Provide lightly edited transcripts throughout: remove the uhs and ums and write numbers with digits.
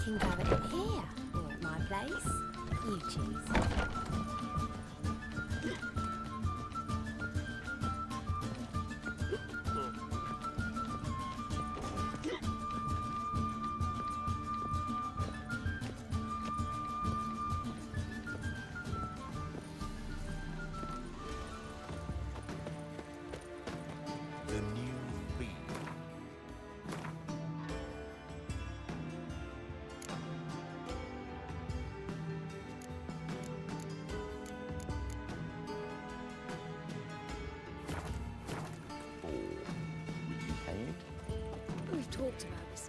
can grab it in here or at my place. You choose. The new feed. Or will you pay it? We've talked about this.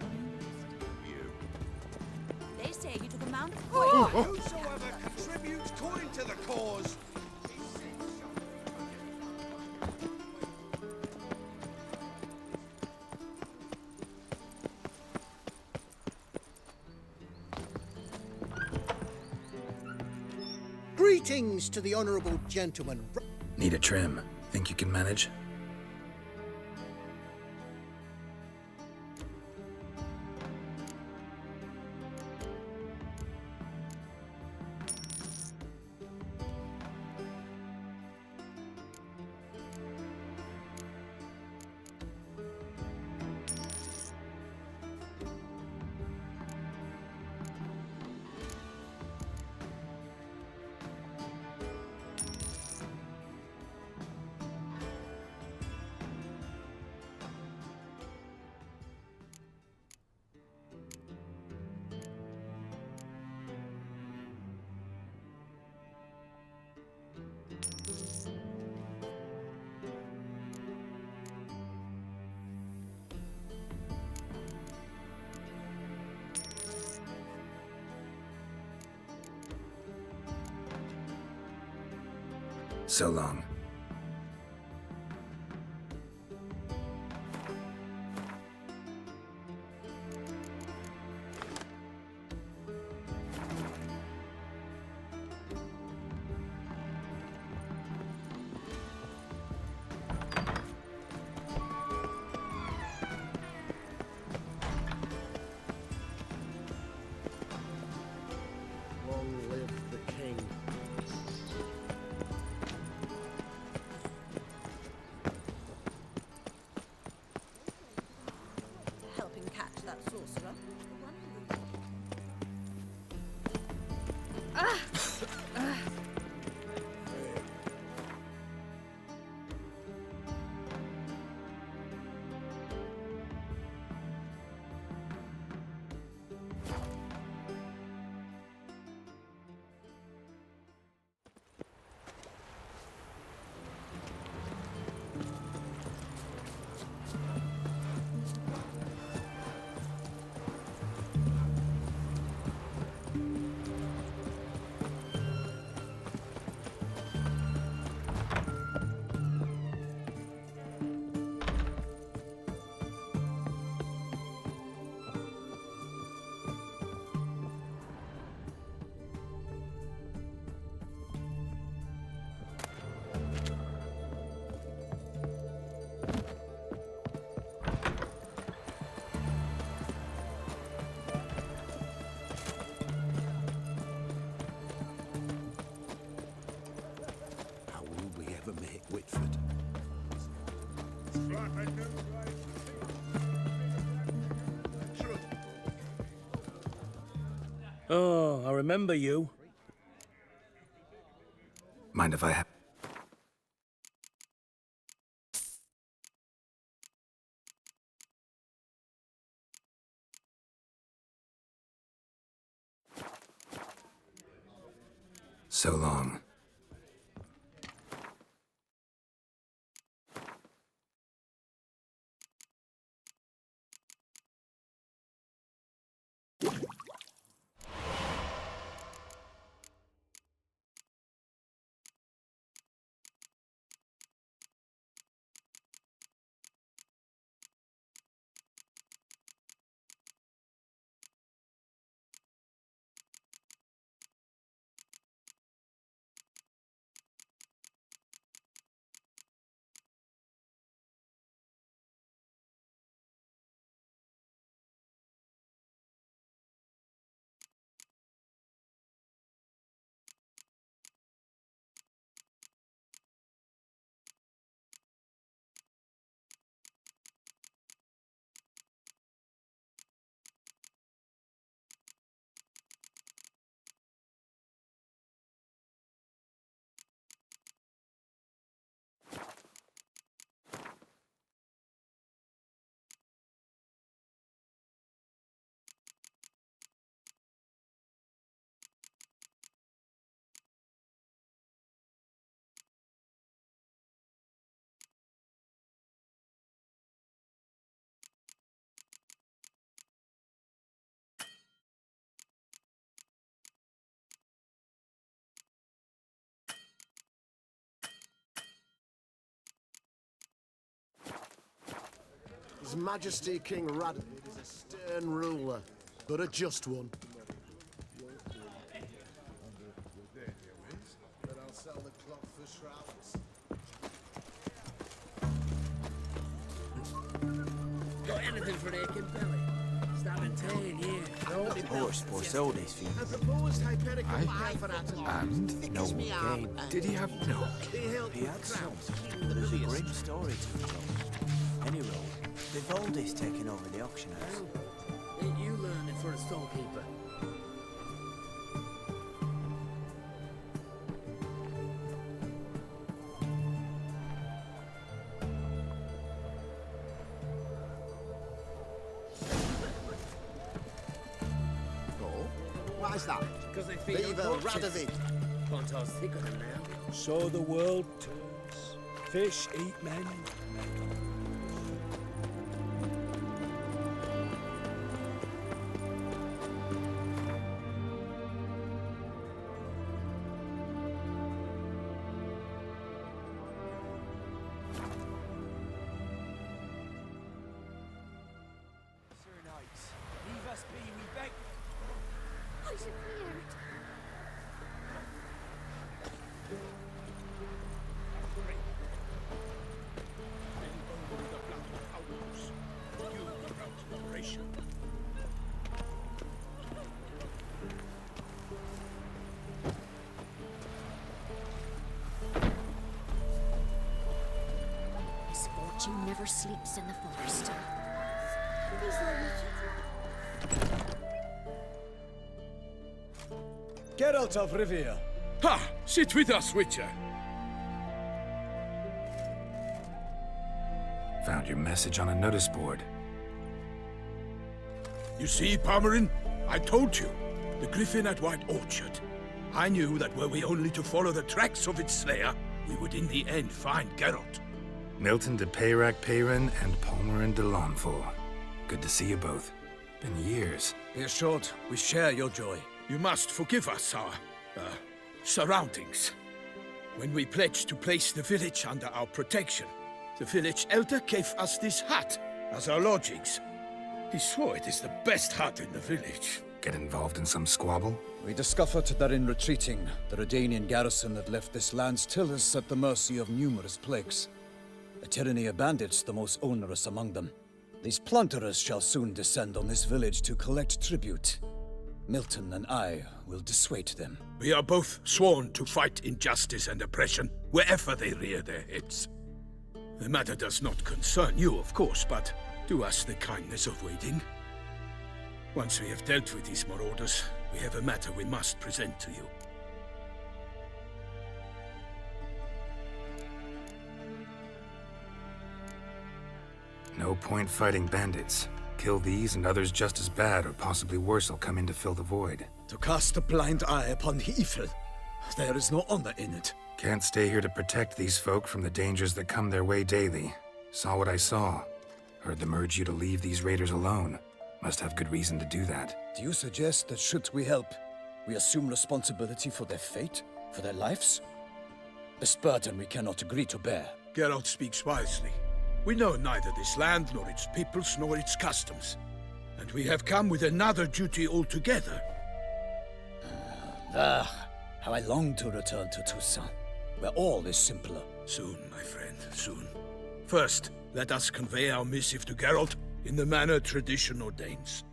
You. They say you took a mount of Whosoever contributes coin to the cause. Greetings to the honourable gentleman. Need a trim. Think you can manage? So long. Long live the king. helping catch that sorcerer. How will we ever make Whitford? Oh, I remember you. Mind if I have? So long. His Majesty King Radovid is a stern ruler, but a just one. But I'll sell the cloth for shrouds. Got anything for an aching belly? Starting pain here. No, Horse for sold his feet. I proposed Hyperion for that And no one came. Did he have no? He had some. There's a grim story to be told. Any road, Vivaldi's taking over the auction house. Ain't you learning for a storekeeper? Oh, why is that? Because they feed Viva on corpses. Radovid! Pontar's thicker than now. So the world turns. Fish eat men. Sir Knights, leave us be, we beg. I should weird. Misfortune never sleeps in the forest. Geralt of Rivia. Ha! Sit with us, Witcher. Found your message on a notice board. You see, Palmerin? I told you. The griffin at White Orchard. I knew that were we only to follow the tracks of its slayer, we would in the end find Geralt. Milton de Peyrac Peyran and Palmerin de Lawnful. Good to see you both. Been years. Be assured, we share your joy. You must forgive us our, surroundings. When we pledged to place the village under our protection, the village elder gave us this hut as our lodgings. He swore it is the best hut in the village. Get involved in some squabble? We discovered that in retreating, the Redanian garrison had left this land still is at the mercy of numerous plagues. A tyranny of bandits, the most onerous among them. These plunderers shall soon descend on this village to collect tribute. Milton and I will dissuade them. We are both sworn to fight injustice and oppression wherever they rear their heads. The matter does not concern you, of course, but do us the kindness of waiting. Once we have dealt with these marauders, we have a matter we must present to you. No point fighting bandits. Kill these and others just as bad or possibly worse will come in to fill the void. To cast a blind eye upon the evil. There is no honor in it. Can't stay here to protect these folk from the dangers that come their way daily. Saw what I saw. Heard them urge you to leave these raiders alone. Must have good reason to do that. Do you suggest that should we help, we assume responsibility for their fate, for their lives? A burden we cannot agree to bear. Geralt speaks wisely. We know neither this land, nor its peoples, nor its customs. And we have come with another duty altogether. How I long to return to Toussaint, where all is simpler. Soon, my friend, soon. First, let us convey our missive to Geralt in the manner tradition ordains.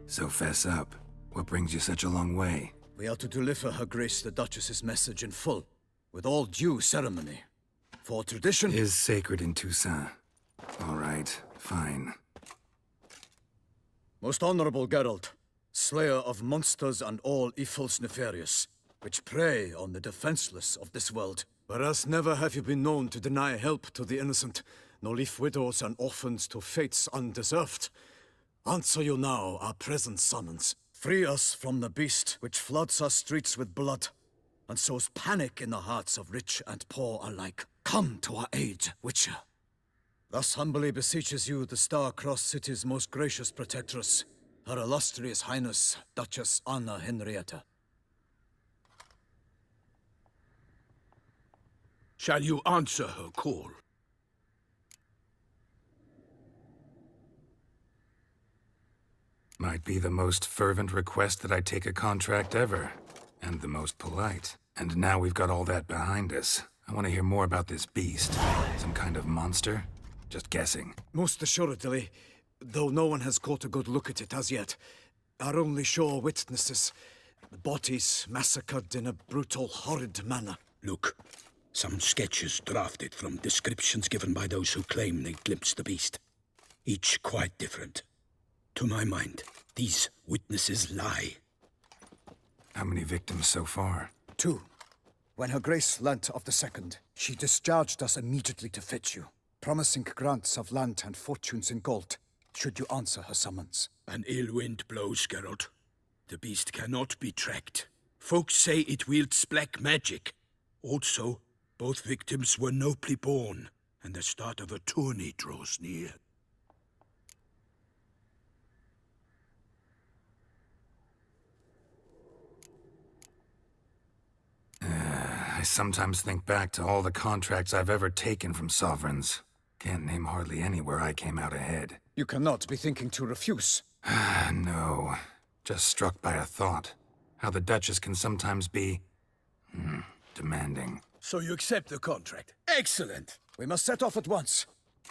So fess up. What brings you such a long way? We are to deliver Her Grace the Duchess's message in full, with all due ceremony. For tradition Is sacred in Toussaint. All right, fine. Most honorable Geralt, slayer of monsters and all evils nefarious, which prey on the defenseless of this world. Whereas never have you been known to deny help to the innocent, nor leave widows and orphans to fates undeserved. Answer you now our present summons. Free us from the beast which floods our streets with blood, and sows panic in the hearts of rich and poor alike. Come to our aid, Witcher. Thus humbly beseeches you the Star-Crossed City's most gracious protectress, Her Illustrious Highness, Duchess Anna Henrietta. Shall you answer her call? Might be the most fervent request that I take a contract ever. And the most polite. And now we've got all that behind us. I want to hear more about this beast. Some kind of monster? Just guessing. Most assuredly, though no one has caught a good look at it as yet. Our only sure witnesses. The bodies massacred in a brutal, horrid manner. Look, some sketches drafted from descriptions given by those who claim they glimpsed the beast. Each quite different. To my mind, these witnesses lie. How many victims so far? 2. When Her Grace learnt of the second, she discharged us immediately to fetch you, promising grants of land and fortunes in gold, should you answer her summons. An ill wind blows, Geralt. The beast cannot be tracked. Folks say it wields black magic. Also, both victims were nobly born, and the start of a tourney draws near. I sometimes think back to all the contracts I've ever taken from sovereigns. Can't name hardly any where I came out ahead. You cannot be thinking to refuse. No. Just struck by a thought. How the Duchess can sometimes be... demanding. So you accept the contract? Excellent! We must set off at once.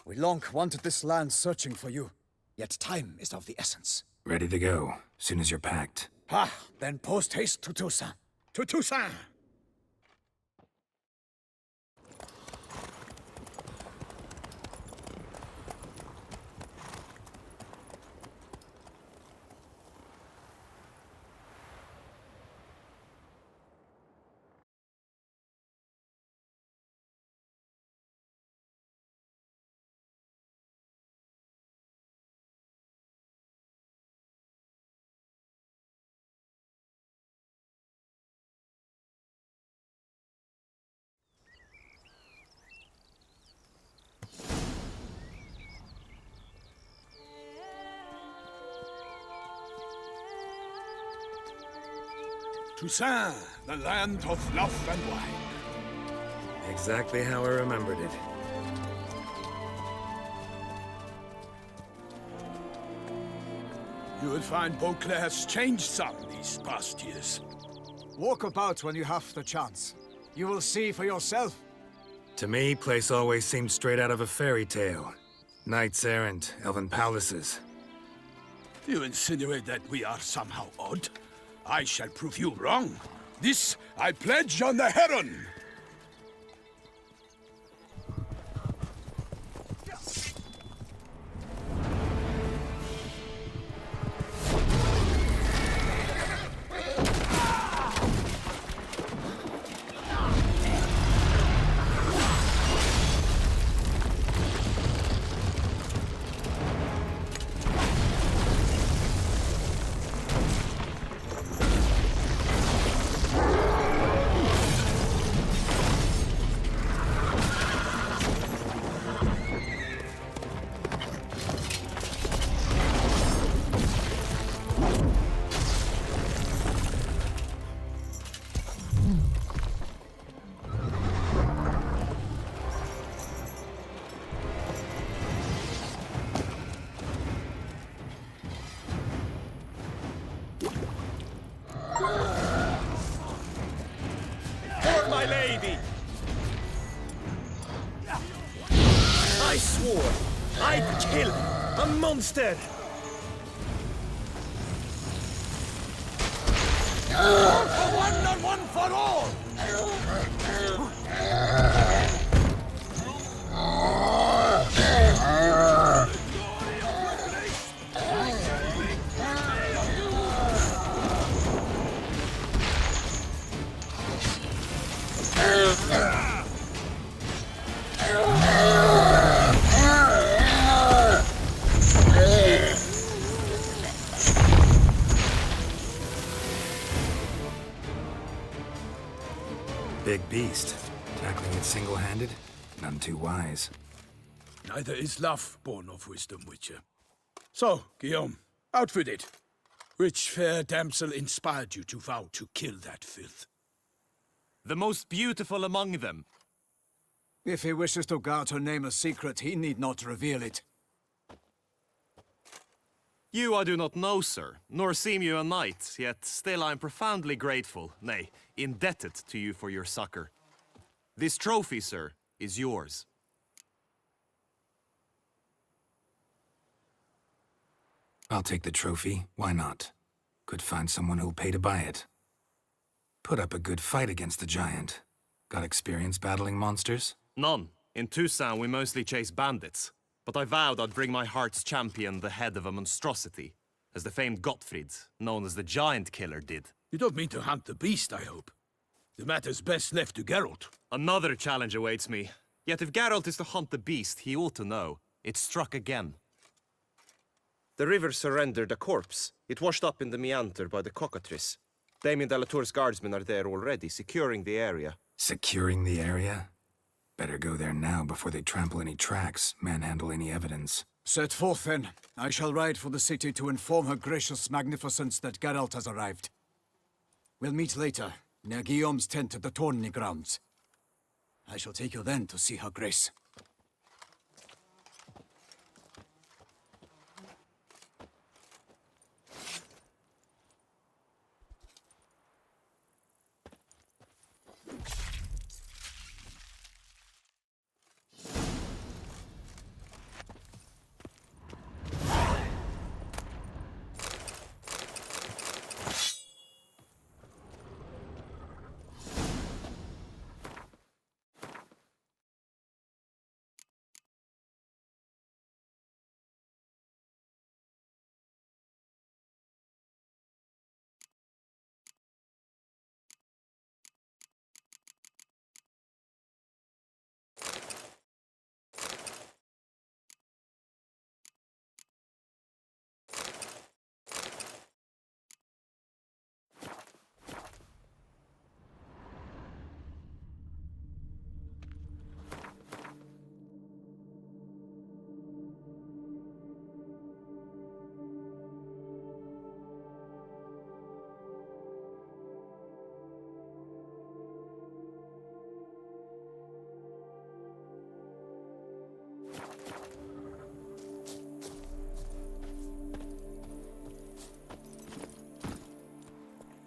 We long wanted this land searching for you. Yet time is of the essence. Ready to go, soon as you're packed. Then post haste to Toussaint. To Toussaint! Toussaint, the land of love and wine. Exactly how I remembered it. You will find Beauclair has changed some these past years. Walk about when you have the chance. You will see for yourself. To me, place always seemed straight out of a fairy tale. Knights errant, elven palaces. You insinuate that we are somehow odd? I shall prove you wrong. This I pledge on the Heron! My lady! I swore I'd kill a monster! One for one and one for all! Big beast. Tackling it single-handed? None too wise. Neither is love born of wisdom, Witcher. So, Guillaume, out with it. Which fair damsel inspired you to vow to kill that filth? The most beautiful among them. If he wishes to guard her name a secret, he need not reveal it. You I do not know, sir, nor seem you a knight, yet still I am profoundly grateful, nay, indebted to you for your succor. This trophy, sir, is yours. I'll take the trophy. Why not? Could find someone who'll pay to buy it. Put up a good fight against the giant. Got experience battling monsters? None. In Toussaint we mostly chase bandits. But I vowed I'd bring my heart's champion the head of a monstrosity, as the famed Gottfried, known as the Giant Killer, did. You don't mean to hunt the beast, I hope. The matter's best left to Geralt. Another challenge awaits me. Yet if Geralt is to hunt the beast, he ought to know. It struck again. The river surrendered a corpse. It washed up in the meander by the cockatrice. Damien de la Tour's guardsmen are there already, securing the area. Securing the area? Better go there now before they trample any tracks, manhandle any evidence. Set forth, then. I shall ride for the city to inform her gracious magnificence that Geralt has arrived. We'll meet later, near Guillaume's tent at the tourney grounds. I shall take you then to see her grace.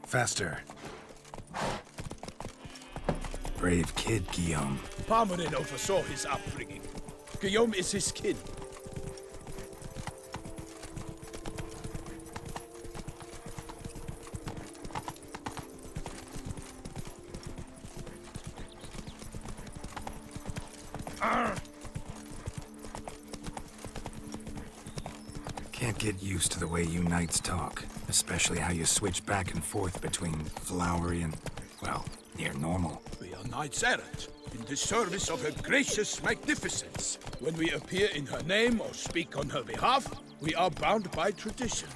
Faster. Brave kid, Guillaume. Parmanin oversaw his upbringing. Guillaume is his kin. Can't get used to the way you knights talk, especially how you switch back and forth between flowery and, well, near normal. We are knights errant, in the service of her gracious magnificence. When we appear in her name or speak on her behalf, we are bound by tradition.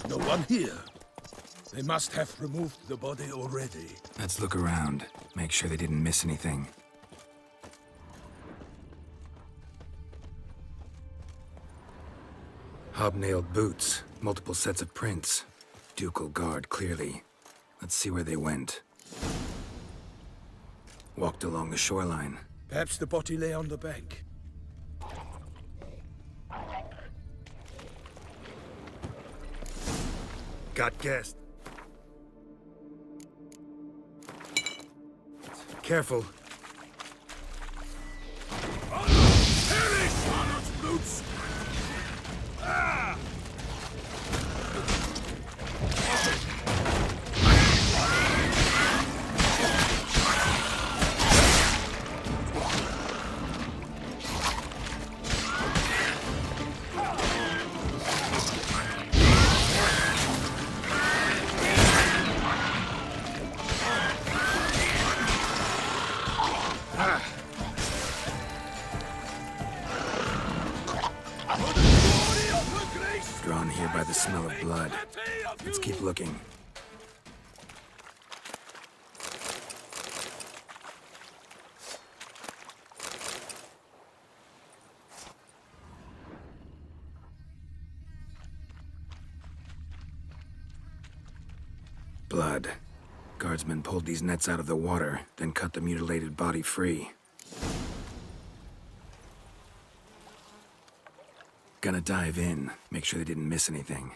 No one here. They must have removed the body already. Let's look around. Make sure they didn't miss anything. Hobnailed boots, multiple sets of prints. Ducal guard, clearly. Let's see where they went. Walked along the shoreline. Perhaps the body lay on the bank. Got guessed. Careful. Perish, Arnold's boots! Ah! Drawn here by the smell of blood. Let's keep looking. blood. Guardsmen pulled these nets out of the water, then cut the mutilated body free. Gonna dive in, make sure they didn't miss anything.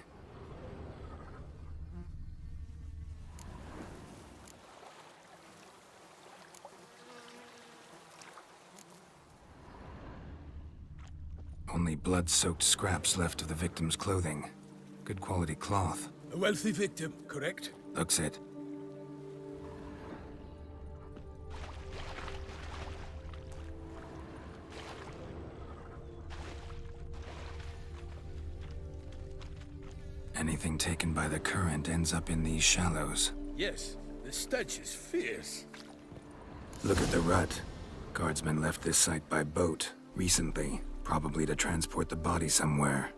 Only blood-soaked scraps left of the victim's clothing. Good quality cloth. A wealthy victim, correct? Looks it. Anything taken by the current ends up in these shallows. Yes, the stench is fierce. Look at the rut. Guardsmen left this site by boat recently, probably to transport the body somewhere.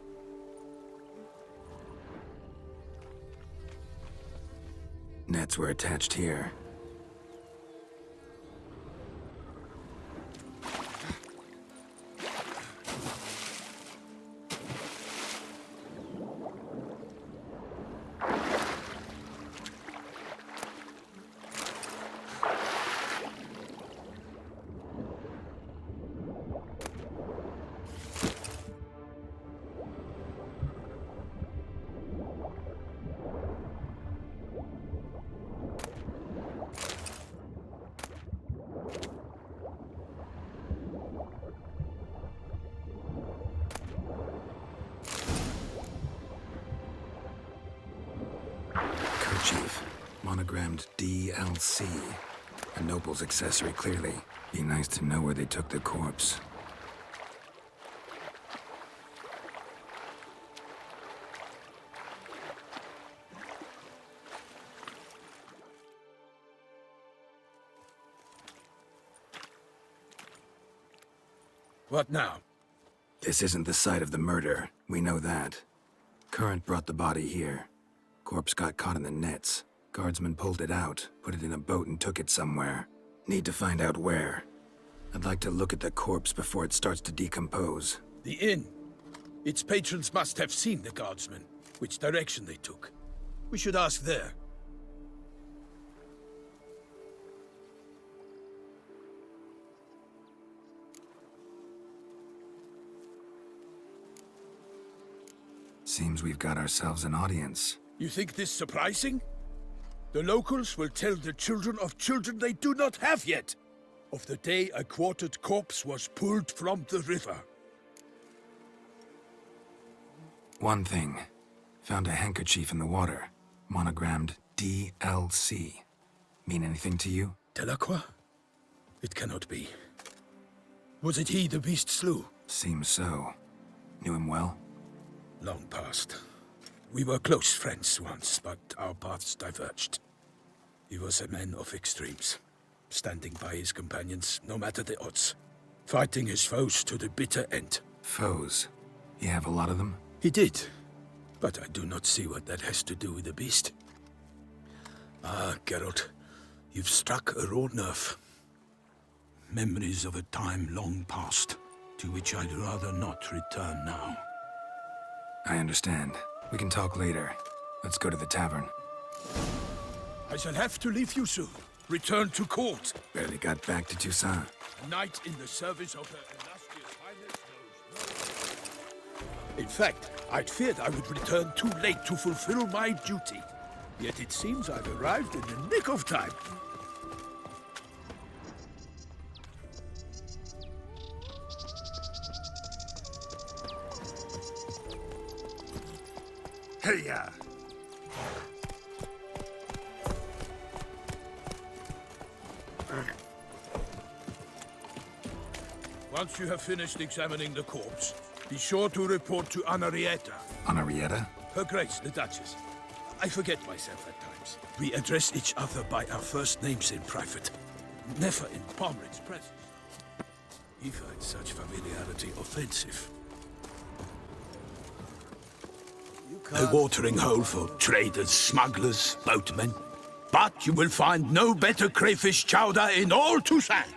Nets were attached here. Kerchief, monogrammed DLC. A noble's accessory, clearly. Be nice to know where they took the corpse. What now? This isn't the site of the murder. We know that. Current brought the body here. Corpse got caught in the nets. Guardsmen pulled it out, put it in a boat and took it somewhere. Need to find out where. I'd like to look at the corpse before it starts to decompose. The inn. Its patrons must have seen the guardsmen, which direction they took. We should ask there. Seems we've got ourselves an audience. You think this surprising? The locals will tell the children of children they do not have yet, of the day a quartered corpse was pulled from the river. One thing. Found a handkerchief in the water. Monogrammed DLC. Mean anything to you? Delacroix? It cannot be. Was it he the beast slew? Seems so. Knew him well? Long past. We were close friends once, but our paths diverged. He was a man of extremes, standing by his companions no matter the odds, fighting his foes to the bitter end. Foes? You have a lot of them? He did, but I do not see what that has to do with the beast. Ah, Geralt, you've struck a raw nerve. Memories of a time long past, to which I'd rather not return now. I understand. We can talk later. Let's go to the tavern. I shall have to leave you soon. Return to court. Barely got back to Toussaint. A knight in the service of her illustrious highness knows no. In fact, I'd feared I would return too late to fulfill my duty. Yet it seems I've arrived in the nick of time. Hey-ya! Once you have finished examining the corpse, be sure to report to Anarietta. Anarietta? Her Grace, the Duchess. I forget myself at times. We address each other by our first names in private, never in Pomred's presence. He finds such familiarity offensive. A watering hole for traders, smugglers, boatmen. But you will find no better crayfish chowder in all Toussaint.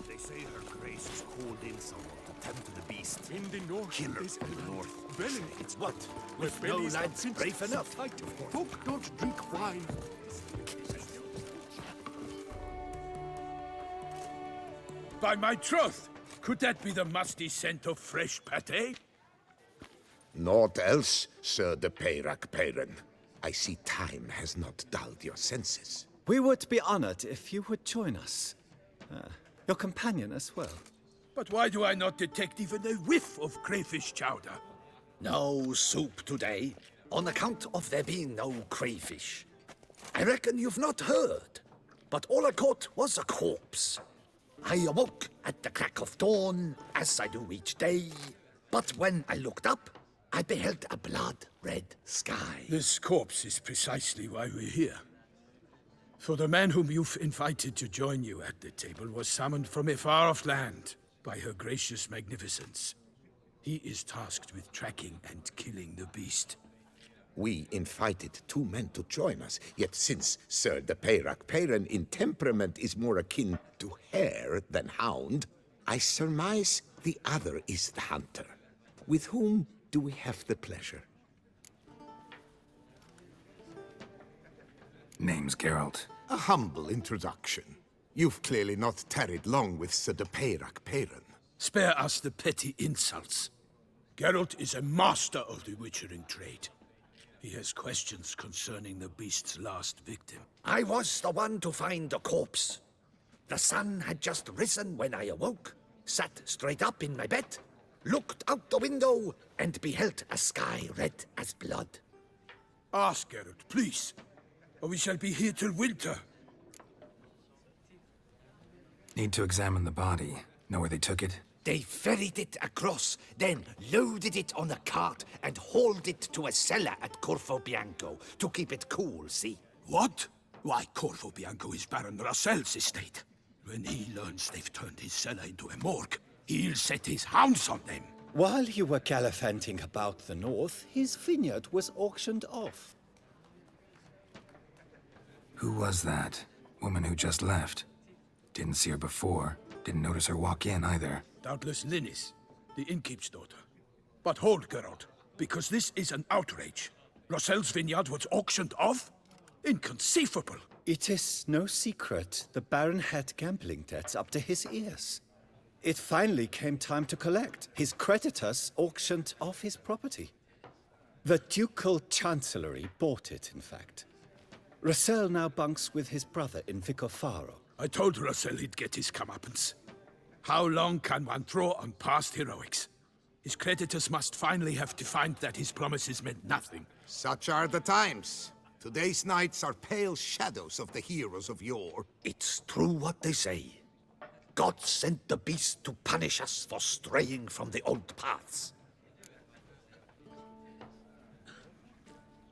They say her grace is called in need someone to tend to the beast. In the north, Killer this in the north. Belling, It's what? with no bellies lads and brave enough. Folk don't drink wine. By my troth, could that be the musty scent of fresh pate? Naught else, Sir de Peyrac Peyren. I see time has not dulled your senses. We would be honored if you would join us. Your companion as well. But why do I not detect even a whiff of crayfish chowder? No soup today, on account of there being no crayfish. I reckon you've not heard, but all I caught was a corpse. I awoke at the crack of dawn, as I do each day, but when I looked up, I beheld a blood-red sky. This corpse is precisely why we're here. For the man whom you've invited to join you at the table was summoned from a far-off land by her gracious magnificence. He is tasked with tracking and killing the beast. We invited 2 men to join us, yet since Sir de Peyrac Peyren in temperament is more akin to hare than hound, I surmise the other is the hunter. With whom do we have the pleasure? Name's Geralt. A humble introduction. You've clearly not tarried long with Sir de Peyrac Peyren. Spare us the petty insults. Geralt is a master of the witchering trade. He has questions concerning the beast's last victim. I was the one to find the corpse. The sun had just risen when I awoke, sat straight up in my bed, looked out the window, and beheld a sky red as blood. Ask Geralt, please, or we shall be here till winter. Need to examine the body. Know where they took it? They ferried it across, then loaded it on a cart and hauled it to a cellar at Corvo Bianco to keep it cool, see? What? Why, Corvo Bianco is Baron Russell's estate. When he learns they've turned his cellar into a morgue, he'll set his hounds on them. While you were gallivanting about the north, his vineyard was auctioned off. Who was that? Woman who just left. Didn't see her before. Didn't notice her walk in either. Doubtless Linnis, the innkeep's daughter. But hold, Geralt, because this is an outrage. Russell's vineyard was auctioned off? Inconceivable! It is no secret the Baron had gambling debts up to his ears. It finally came time to collect. His creditors auctioned off his property. The Ducal Chancellery bought it, in fact. Russell now bunks with his brother in Vicofaro. I told Russell he'd get his comeuppance. How long can one draw on past heroics? His creditors must finally have to find that his promises meant nothing. Such are the times. Today's knights are pale shadows of the heroes of yore. It's true what they say. God sent the beast to punish us for straying from the old paths.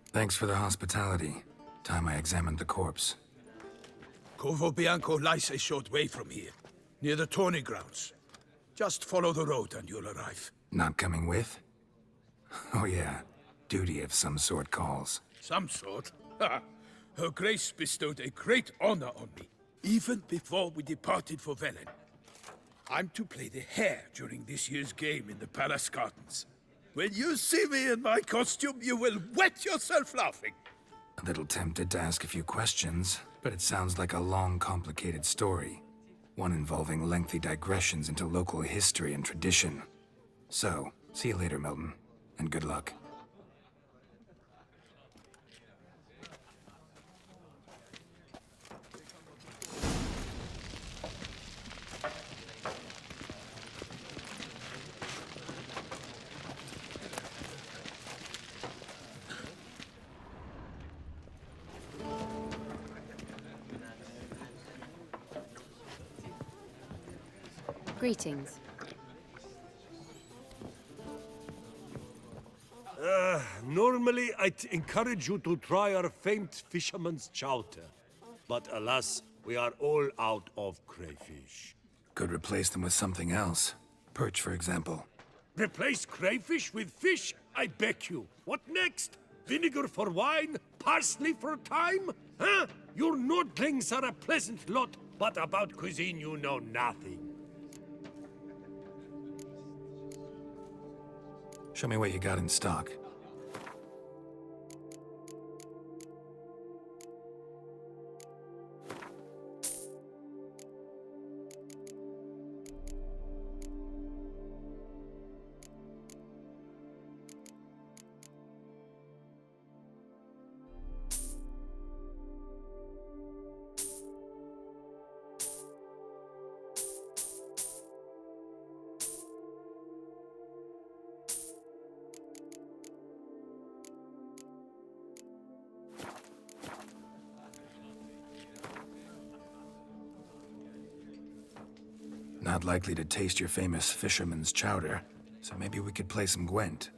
Thanks for the hospitality. Time I examined the corpse. Corvo Bianco lies a short way from here, near the tourney grounds. Just follow the road and you'll arrive. Not coming with? Oh yeah, duty of some sort calls. Some sort? Ha! Her Grace bestowed a great honor on me, even before we departed for Velen. I'm to play the hare during this year's game in the palace gardens. When you see me in my costume, you will wet yourself laughing. A little tempted to ask a few questions, but it sounds like a long, complicated story. One involving lengthy digressions into local history and tradition. So, see you later, Milton, and good luck. Greetings. Normally, I'd encourage you to try our famed fisherman's chowder. But alas, we are all out of crayfish. Could replace them with something else. Perch, for example. Replace crayfish with fish? I beg you. What next? Vinegar for wine? Parsley for thyme? Huh? Your Nordlings are a pleasant lot, but about cuisine you know nothing. Show me what you got in stock. Not likely to taste your famous fisherman's chowder, so maybe we could play some Gwent.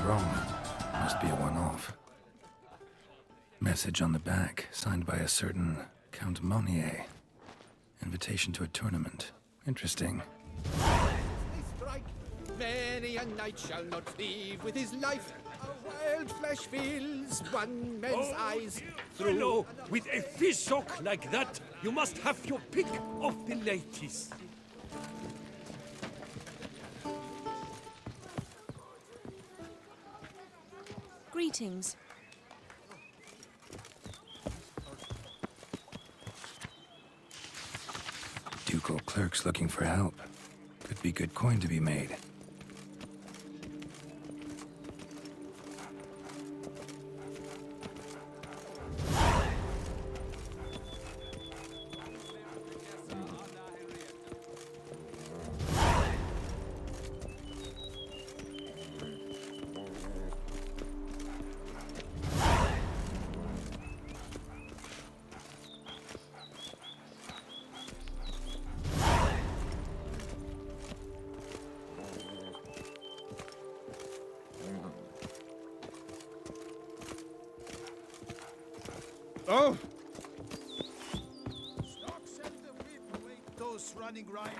wrong. Must be a one-off. Message on the back, signed by a certain Count Monnier. Invitation to a tournament. Interesting. Many a knight shall not flee with his life. A wild flash fills one man's eyes through. Hello, with a fishhook like that, you must have your pick of the ladies. Greetings. Ducal clerks looking for help. Could be good coin to be made. Oh! Stock set the whip, await those running riot.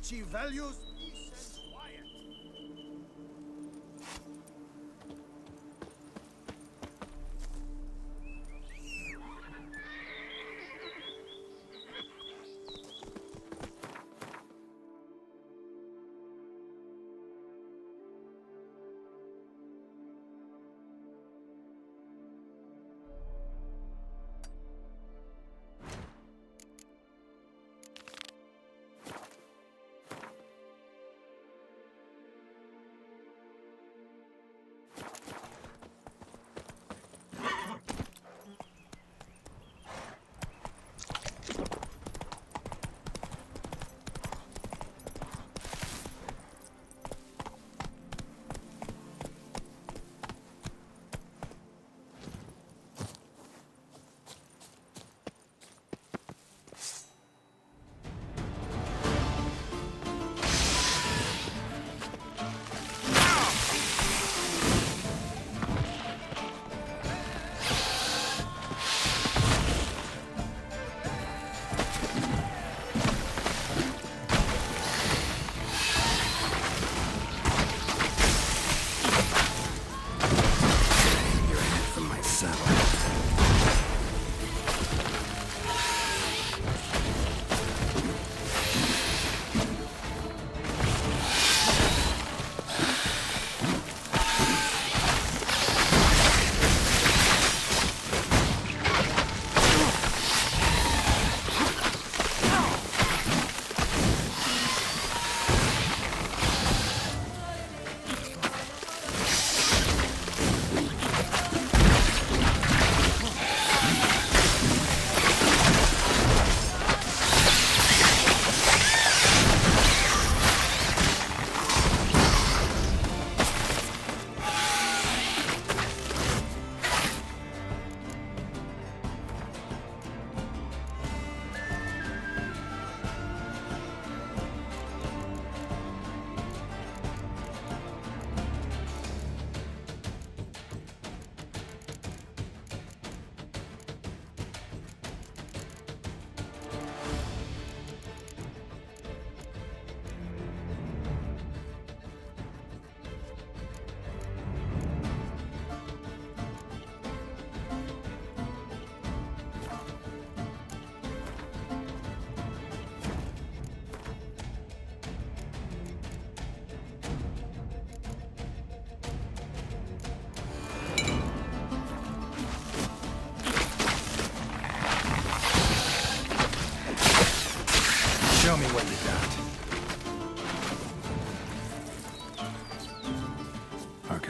She values peace and quiet.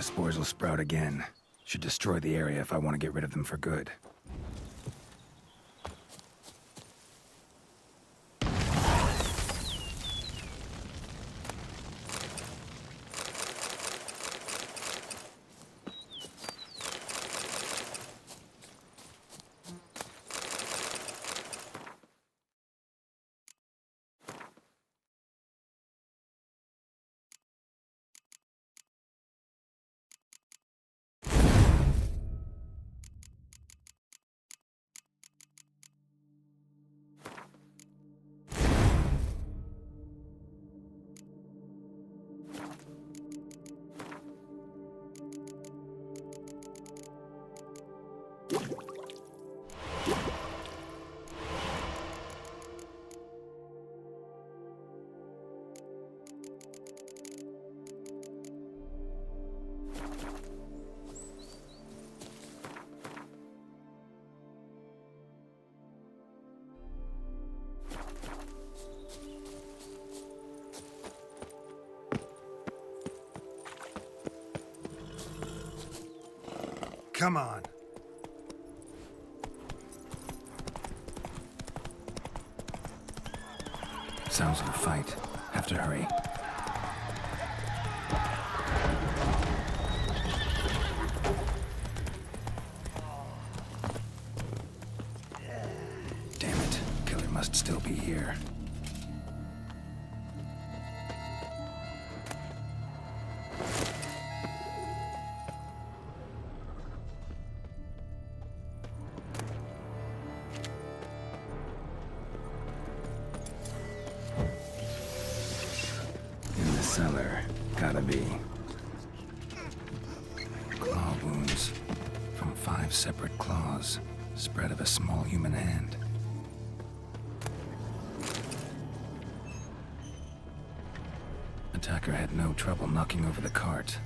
spores will sprout again. Should destroy the area if I want to get rid of them for good. Come on. Sounds of a fight. Have to hurry. Damn it. Killer must still be here. Cellar. Gotta be. Claw wounds. From 5 separate claws. Spread of a small human hand. Attacker had no trouble knocking over the cart.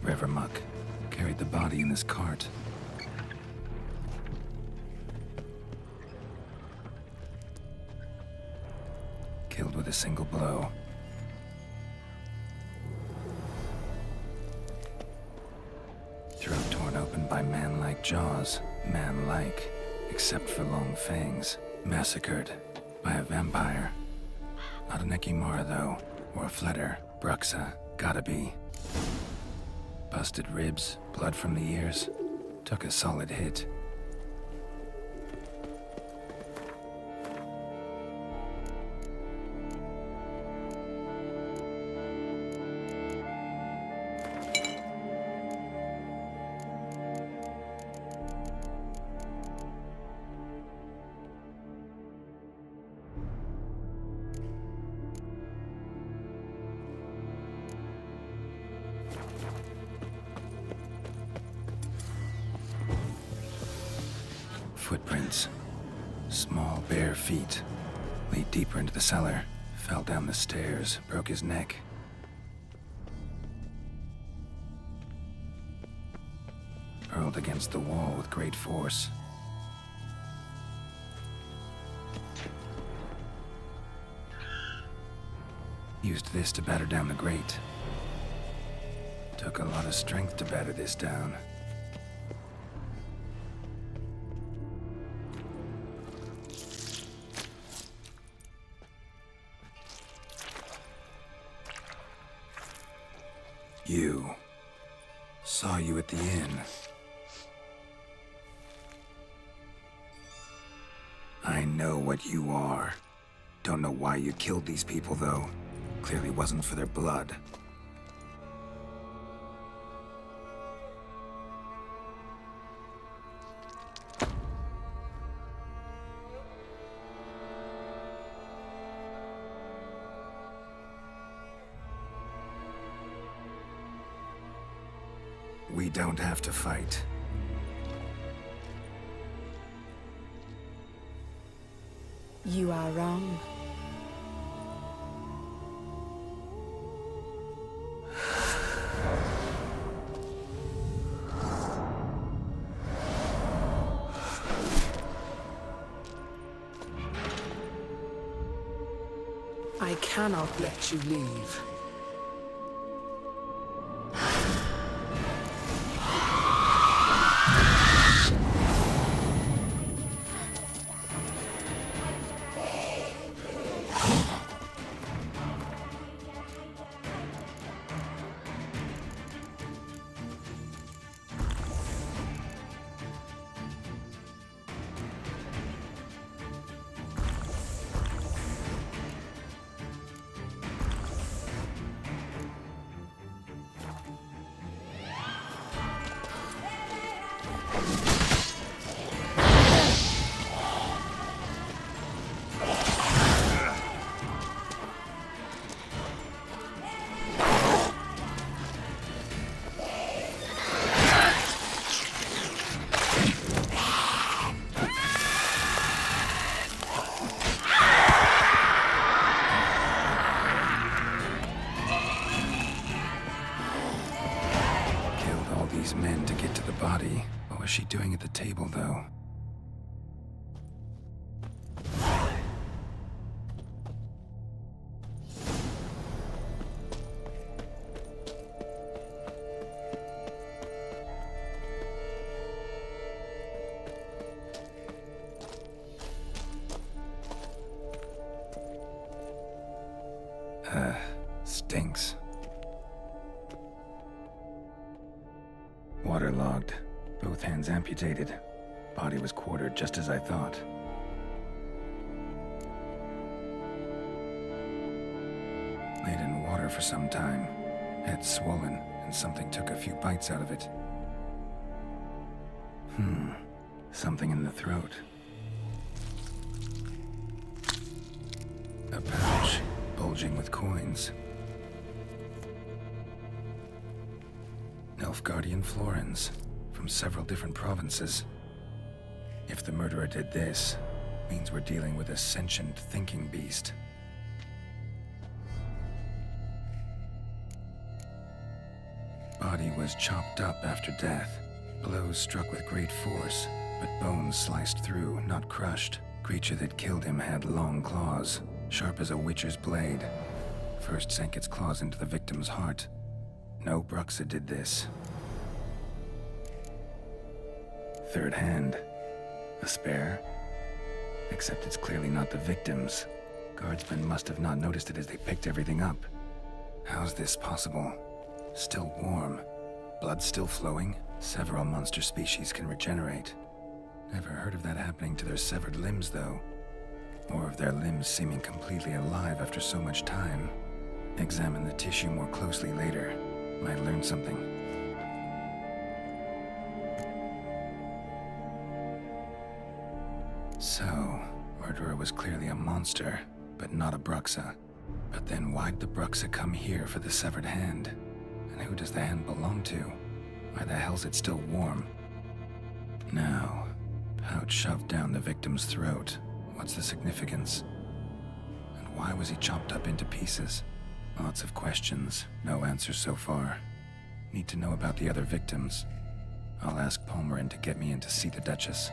River muck. Carried the body in this cart. Killed with a single blow. Throat torn open by man-like jaws. Man-like, except for long fangs. Massacred by a vampire. Not an Ekimara, though, or a Fletter. Bruxa, gotta be. Busted ribs, blood from the ears. Took a solid hit. Footprints. Small, bare feet. Lead deeper into the cellar. Fell down the stairs, broke his neck. Hurled against the wall with great force. Used this to batter down the grate. Took a lot of strength to batter this down. You. Saw you at the inn. I know what you are. Don't know why you killed these people, though. Clearly wasn't for their blood. We don't have to fight. You are wrong. I cannot let you leave. Men to get to the body. What was she doing at the table, though? Stinks. Waterlogged. Both hands amputated. Body was quartered just as I thought. Laid in water for some time. Head swollen, and something took a few bites out of it. Something in the throat. A pouch, bulging with coins. Nilfgaardian florins, from several different provinces. If the murderer did this, means we're dealing with a sentient thinking beast. Body was chopped up after death. Blows struck with great force, but bones sliced through, not crushed. Creature that killed him had long claws, sharp as a witcher's blade. First sank its claws into the victim's heart. No Bruxa did this. Third hand. A spare? Except it's clearly not the victim's. Guardsmen must have not noticed it as they picked everything up. How's this possible? Still warm. Blood still flowing? Several monster species can regenerate. Never heard of that happening to their severed limbs, though. Or of their limbs seeming completely alive after so much time. Examine the tissue more closely later. Might learn something. So, murderer was clearly a monster, but not a Bruxa. But then why'd the Bruxa come here for the severed hand? And who does the hand belong to? Why the hell's it still warm? Now, pouch shoved down the victim's throat. What's the significance? And why was he chopped up into pieces? Lots of questions, no answers so far. Need to know about the other victims. I'll ask Palmerin to get me in to see the Duchess.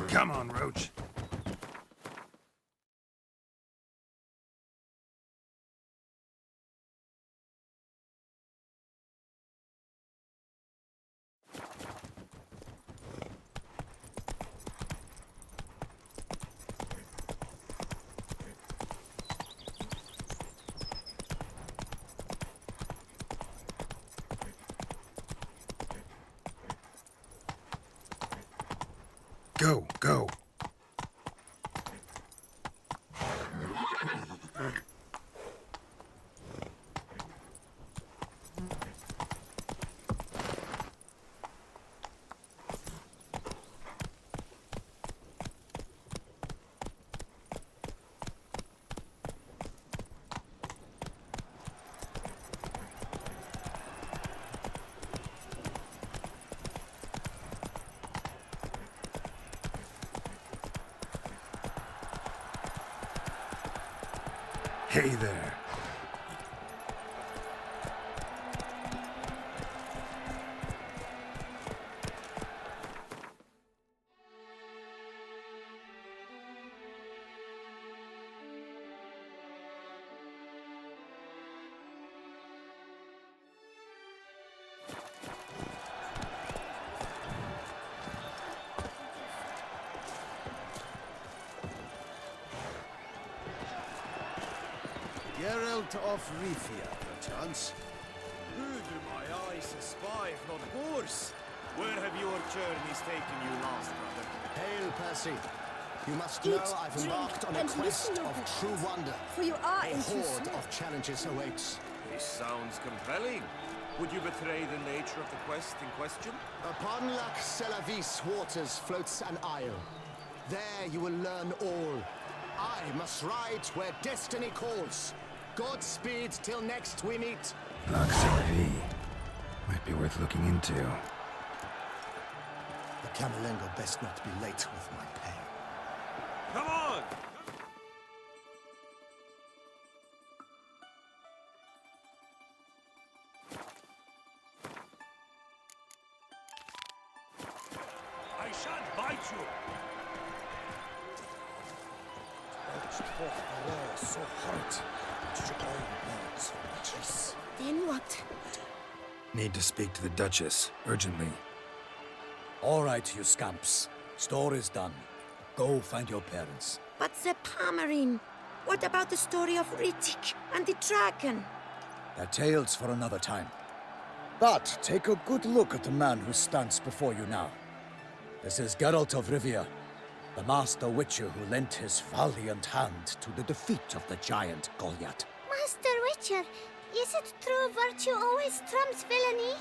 Come on, Roach. Go, go. Hey there. Geralt of Rivia, perchance. Who do my eyes espy if not Bors? Where have your journeys taken you last, brother? Hail, Percy. You must know I've embarked on a quest of true wonder. For you are a in horde of challenges awaits. This sounds compelling. Would you betray the nature of the quest in question? Upon Lac Selavis waters floats an isle. There you will learn all. I must ride where destiny calls. Godspeed till next we meet. Lac Selavis. Might be worth looking into. The Camerlengo best not be late with my pay. Come on! I shan't bite you! So hot. Then what? Need to speak to the Duchess, urgently. All right, you scamps. Store is done. Go find your parents. But the Palmerine. What about the story of Riddick and the dragon? They're tales for another time. But take a good look at the man who stands before you now. This is Geralt of Rivia, the master witcher who lent his valiant hand to the defeat of the giant Goliath. Master Witcher, is it true virtue always trumps villainy?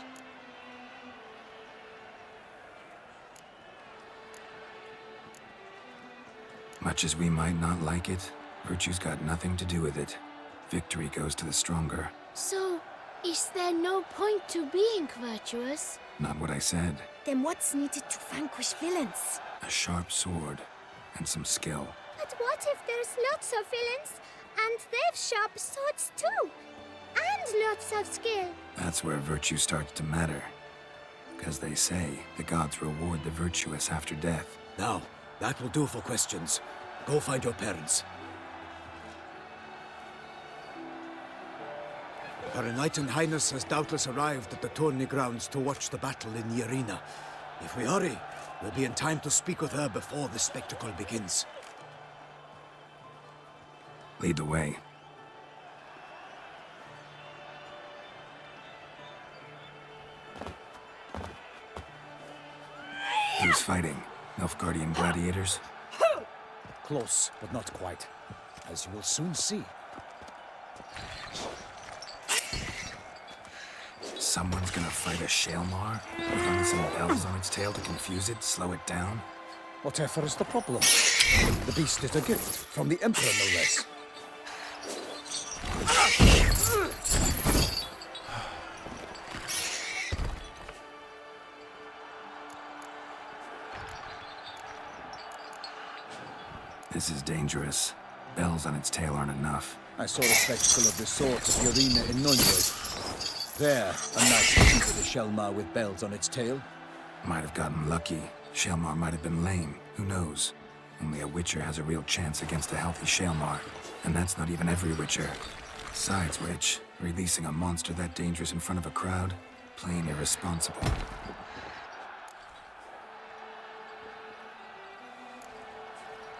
Much as we might not like it, virtue's got nothing to do with it. Victory goes to the stronger. So, is there no point to being virtuous? Not what I said. Then what's needed to vanquish villains? A sharp sword and some skill. But what if there's lots of villains and they've sharp swords too? And lots of skill. That's where virtue starts to matter. Because they say the gods reward the virtuous after death. Now, that will do for questions. Go find your parents. Her Enlightened Highness has doubtless arrived at the tourney grounds to watch the battle in the arena. If we hurry, we'll be in time to speak with her before the spectacle begins. Lead the way. Who's fighting? Nilfgaardian gladiators? Close, but not quite. As you will soon see. Someone's gonna fight a Shaelmar? With only some bells on its tail to confuse it, slow it down? Whatever is the problem? The beast is a gift from the Emperor, no less. This is dangerous. Bells on its tail aren't enough. I saw a spectacle of the sort at the arena in Nunwood. There, a knight defeated a Shaelmar with bells on its tail. Might have gotten lucky. Shaelmar might have been lame. Who knows? Only a Witcher has a real chance against a healthy Shaelmar. And that's not even every Witcher. Besides which, releasing a monster that dangerous in front of a crowd? Plain irresponsible.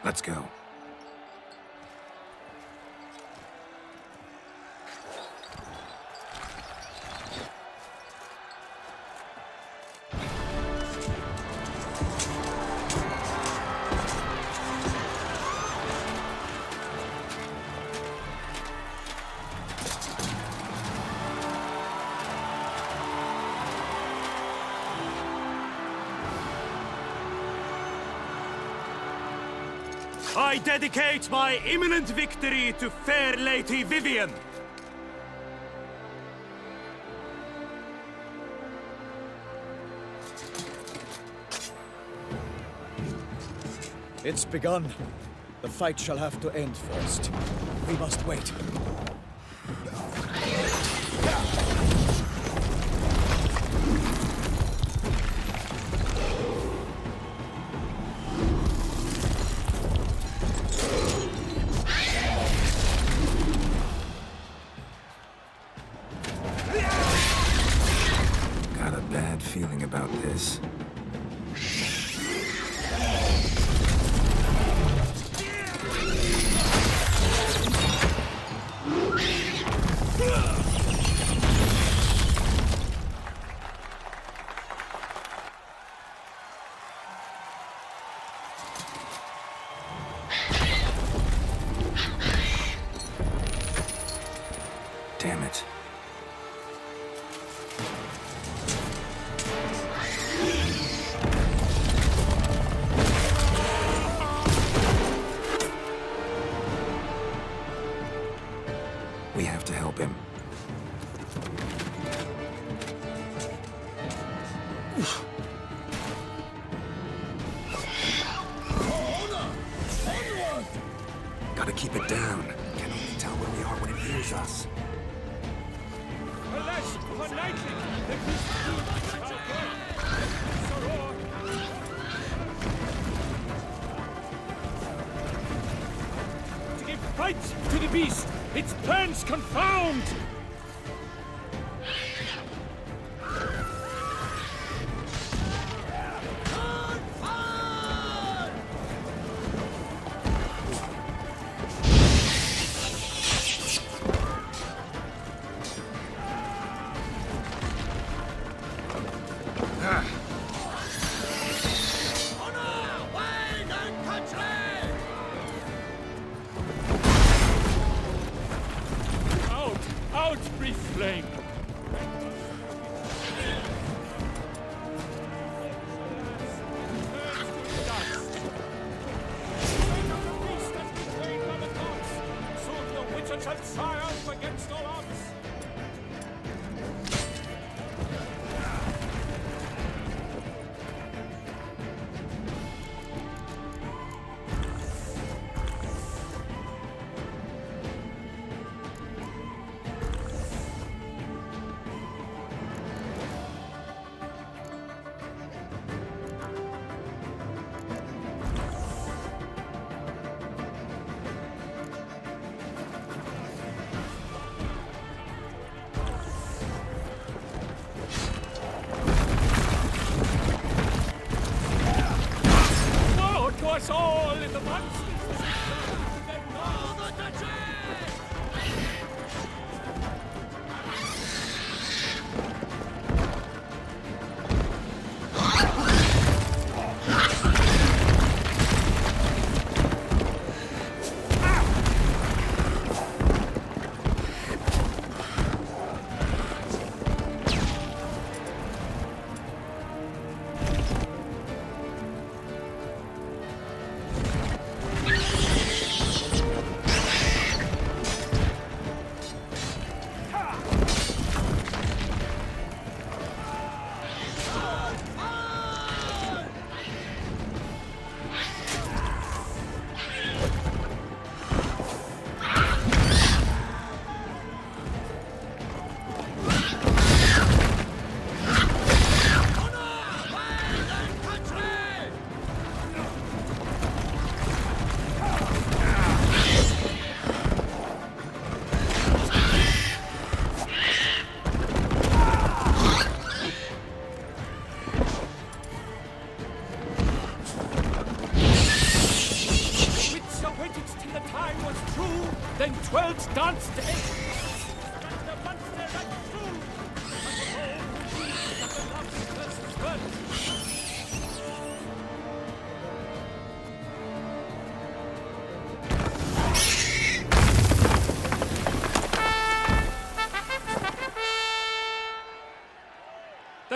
Let's go. I dedicate my imminent victory to fair Lady Vivian. It's begun. The fight shall have to end first. We must wait. Got a bad feeling about this. Damn it. We have to help him. Gotta keep it down. Can only tell where we are when it hears us. To give fight to the beast! Its plans confound! Out, brief flame! Shall triumph against all odds!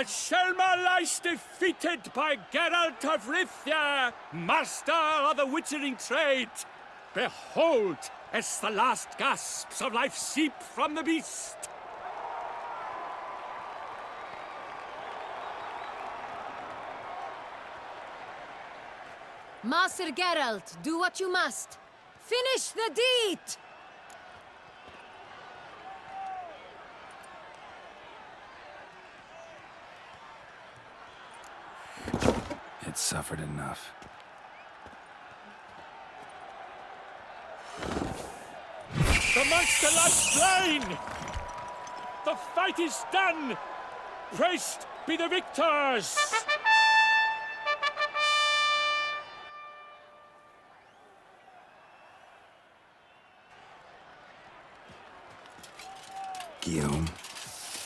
that Selma lies defeated by Geralt of Rivia, master of the witchering trade. Behold, as the last gasps of life seep from the beast. Master Geralt, do what you must. Finish the deed! It's suffered enough. The monster lies slain! The fight is done! Praised be the victors! Guillaume.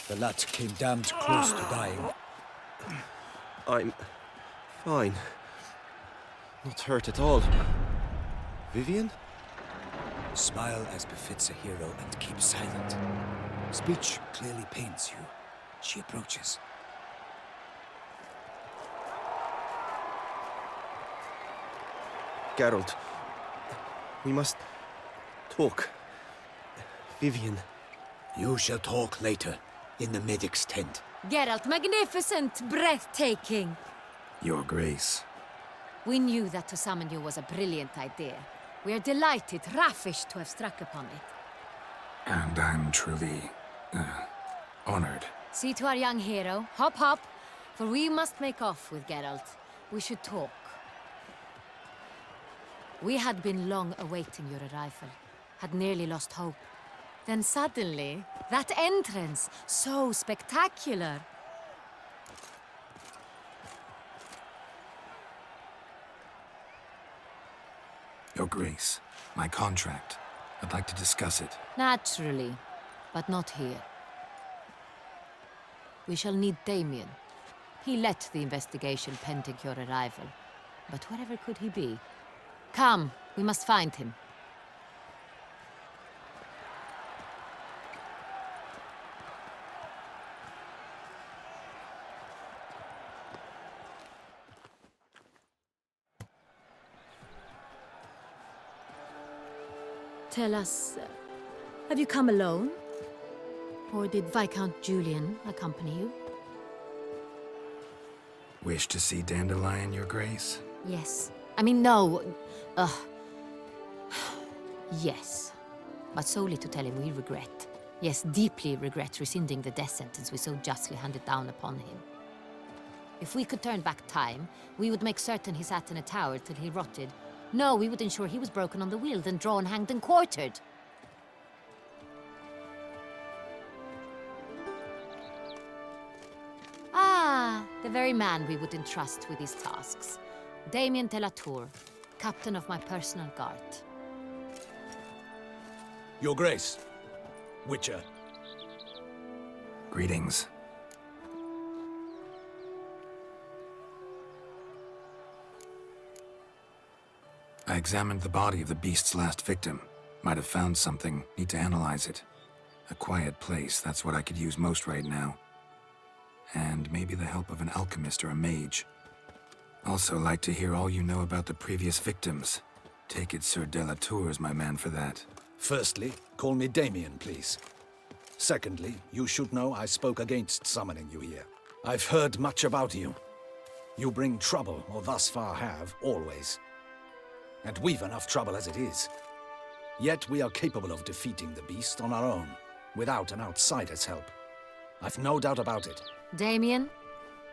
The lad came damned close to dying. I'm fine. Not hurt at all. Vivian? Smile as befits a hero and keep silent. Speech clearly pains you. She approaches. Geralt, we must talk. Vivian. You shall talk later, in the medic's tent. Geralt, magnificent, breathtaking. Your Grace. We knew that to summon you was a brilliant idea. We are delighted, ravished to have struck upon it. And I'm truly, honored. See to our young hero. Hop, hop. For we must make off with Geralt. We should talk. We had been long awaiting your arrival. Had nearly lost hope. Then suddenly, that entrance, so spectacular. Your Grace, my contract. I'd like to discuss it. Naturally, but not here. We shall need Damien. He led the investigation pending your arrival. But wherever could he be? Come, we must find him. Tell us, have you come alone? Or did Viscount Julian accompany you? Wish to see Dandelion, Your Grace? Yes. I mean, no. Yes. But solely to tell him we regret. Yes, deeply regret rescinding the death sentence we so justly handed down upon him. If we could turn back time, we would make certain he sat in a tower till he rotted. No, we would ensure he was broken on the wheel, then drawn, hanged, and quartered. Ah, the very man we would entrust with these tasks. Damien de la Tour, captain of my personal guard. Your Grace, Witcher. Greetings. I examined the body of the beast's last victim. Might have found something. Need to analyze it. A quiet place, that's what I could use most right now. And maybe the help of an alchemist or a mage. Also like to hear all you know about the previous victims. Take it Sir de la Tour is my man for that. Firstly, call me Damien, please. Secondly, you should know I spoke against summoning you here. I've heard much about you. You bring trouble, or thus far have, always. And we've enough trouble as it is. Yet we are capable of defeating the beast on our own, without an outsider's help. I've no doubt about it. Damien,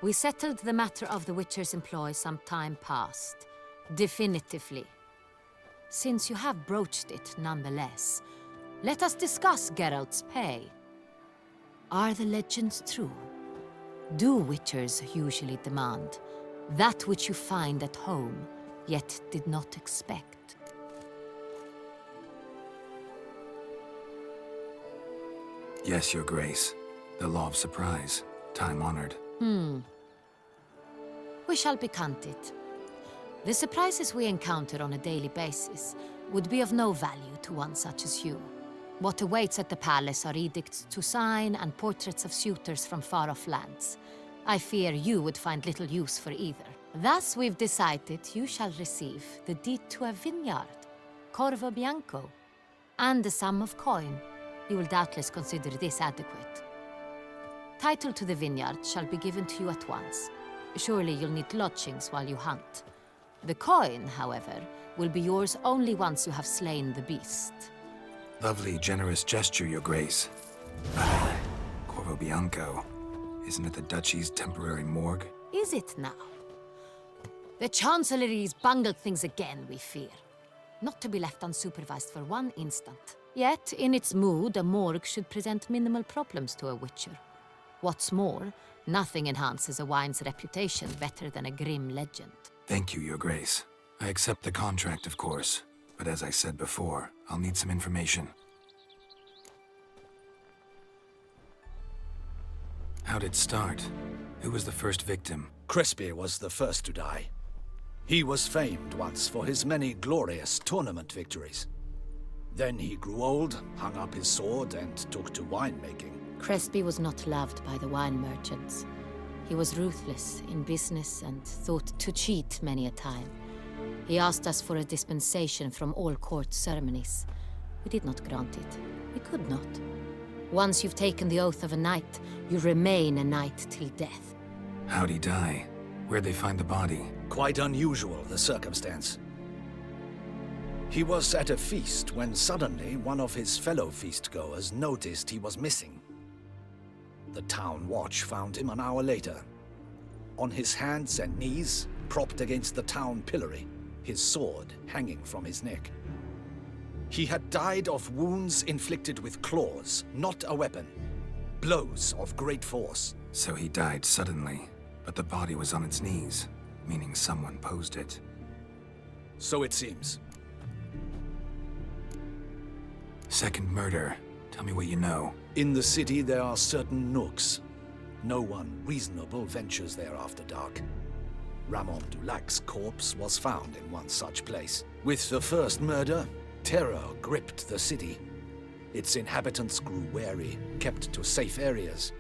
we settled the matter of the Witcher's employ some time past. Definitively. Since you have broached it nonetheless, let us discuss Geralt's pay. Are the legends true? Do Witchers usually demand that which you find at home, yet did not expect? Yes, Your Grace. The law of surprise. Time-honored. We shall be candid. The surprises we encounter on a daily basis would be of no value to one such as you. What awaits at the palace are edicts to sign and portraits of suitors from far-off lands. I fear you would find little use for either. Thus, we've decided you shall receive the deed to a vineyard, Corvo Bianco, and a sum of coin. You will doubtless consider this adequate. Title to the vineyard shall be given to you at once. Surely you'll need lodgings while you hunt. The coin, however, will be yours only once you have slain the beast. Lovely, generous gesture, Your Grace. Corvo Bianco. Isn't it the Duchy's temporary morgue? Is it now? The Chancellery's bungled things again, we fear. Not to be left unsupervised for one instant. Yet, in its mood, a morgue should present minimal problems to a witcher. What's more, nothing enhances a wine's reputation better than a grim legend. Thank you, Your Grace. I accept the contract, of course. But as I said before, I'll need some information. How'd it start? Who was the first victim? Crespi was the first to die. He was famed once for his many glorious tournament victories. Then he grew old, hung up his sword, and took to winemaking. Crespi was not loved by the wine merchants. He was ruthless in business and thought to cheat many a time. He asked us for a dispensation from all court ceremonies. We did not grant it. We could not. Once you've taken the oath of a knight, you remain a knight till death. How'd he die? Where'd they find the body? Quite unusual, the circumstance. He was at a feast when suddenly one of his fellow feastgoers noticed he was missing. The town watch found him an hour later. On his hands and knees, propped against the town pillory, his sword hanging from his neck. He had died of wounds inflicted with claws, not a weapon. Blows of great force. So he died suddenly, but the body was on its knees, meaning someone posed it. So it seems. Second murder. Tell me what you know. In the city there are certain nooks. No one reasonable ventures there after dark. Ramon Dulac's corpse was found in one such place. With the first murder, terror gripped the city. Its inhabitants grew wary, kept to safe areas.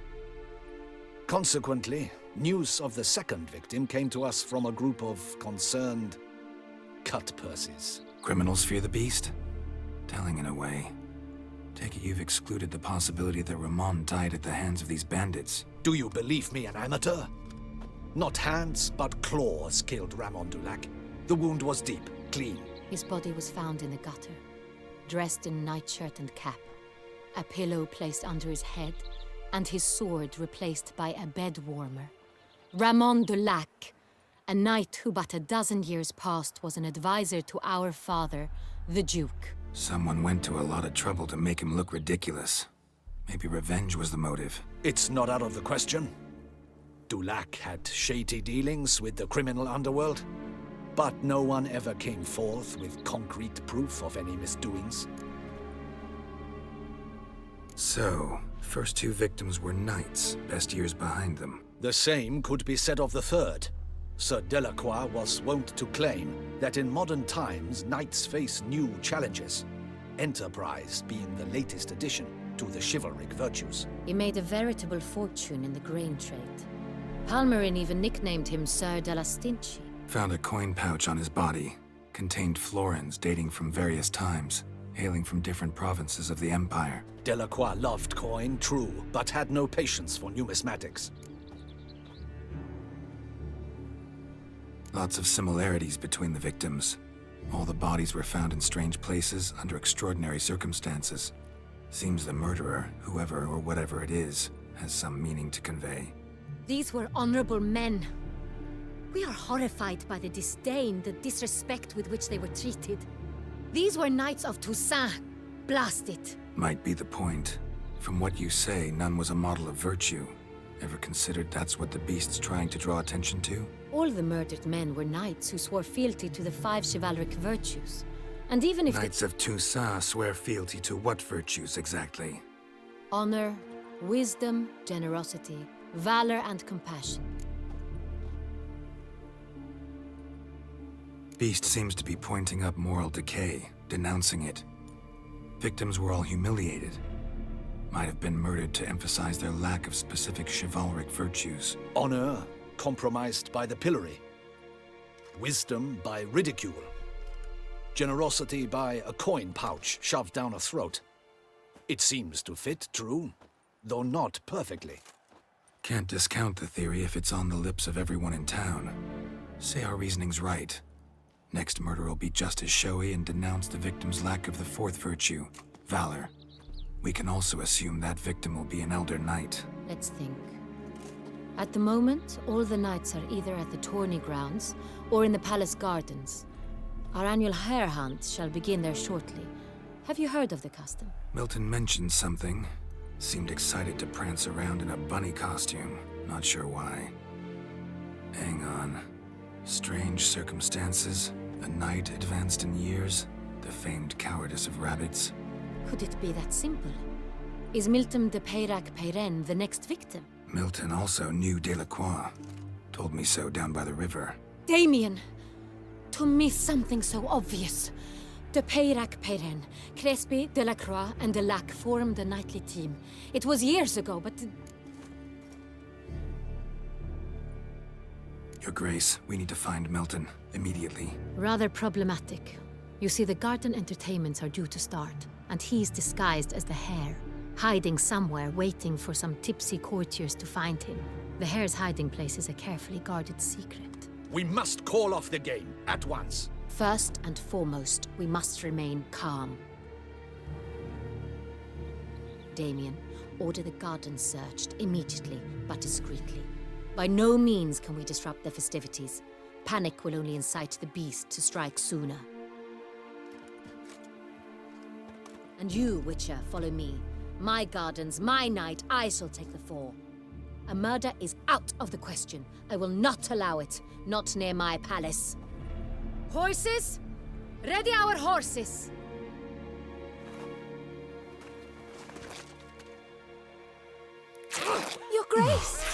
Consequently, news of the second victim came to us from a group of concerned cut-purses. Criminals fear the beast? Telling in a way. Take it you've excluded the possibility that Ramon died at the hands of these bandits. Do you believe me an amateur? Not hands, but claws killed Ramon Dulac. The wound was deep, clean. His body was found in the gutter, dressed in nightshirt and cap, a pillow placed under his head, and his sword replaced by a bed warmer. Ramon Dulac, a knight who but a dozen years past was an advisor to our father, the Duke. Someone went to a lot of trouble to make him look ridiculous. Maybe revenge was the motive. It's not out of the question. Dulac had shady dealings with the criminal underworld, but no one ever came forth with concrete proof of any misdoings. So, first two victims were knights, best years behind them. The same could be said of the third. Sir Delacroix was wont to claim that in modern times knights face new challenges, enterprise being the latest addition to the chivalric virtues. He made a veritable fortune in the grain trade. Palmerin even nicknamed him Sir de la Stinchi. Found a coin pouch on his body. Contained florins dating from various times, hailing from different provinces of the Empire. Delacroix loved coin, true, but had no patience for numismatics. Lots of similarities between the victims. All the bodies were found in strange places under extraordinary circumstances. Seems the murderer, whoever or whatever it is, has some meaning to convey. These were honorable men. We are horrified by the disdain, the disrespect with which they were treated. These were knights of Toussaint. Blast it. Might be the point. From what you say, none was a model of virtue. Ever considered that's what the beast's trying to draw attention to? All the murdered men were knights who swore fealty to the 5 chivalric virtues. And even if Knights of Toussaint swear fealty to what virtues exactly? honor, wisdom, generosity, valor, and compassion. Beast seems to be pointing up moral decay, denouncing it. Victims were all humiliated. might have been murdered to emphasize their lack of specific chivalric virtues. Honor compromised by the pillory. Wisdom by ridicule. Generosity by a coin pouch shoved down a throat. It seems to fit, true, though not perfectly. Can't discount the theory if it's on the lips of everyone in town. Say our reasoning's right. Next murder will be just as showy and denounce the victim's lack of the fourth virtue, valor. We can also assume that victim will be an elder knight. Let's think. At the moment, all the knights are either at the tourney grounds or in the palace gardens. Our annual hare hunt shall begin there shortly. Have you heard of the custom? Milton mentioned something. Seemed excited to prance around in a bunny costume. Not sure why. Hang on. Strange circumstances. A knight advanced in years. The famed cowardice of rabbits. Could it be that simple? Is Milton de Peyrac-Peyren the next victim? Milton also knew Delacroix. Told me so down by the river. Damien! To miss something so obvious. De Peyrac-Peyren, Crespi, Delacroix, and Delac formed a knightly team. It was years ago, but... Your Grace, we need to find Milton. Immediately. Rather problematic. You see, the garden entertainments are due to start, and he's disguised as the hare, hiding somewhere, waiting for some tipsy courtiers to find him. The hare's hiding place is a carefully guarded secret. We must call off the game, at once. First and foremost, we must remain calm. Damien, order the garden searched immediately, but discreetly. By no means can we disrupt the festivities. Panic will only incite the beast to strike sooner. And you, Witcher, follow me. My gardens, my night, I shall take the fall. A murder is out of the question. I will not allow it. Not near my palace. Horses? Ready our horses! Your Grace!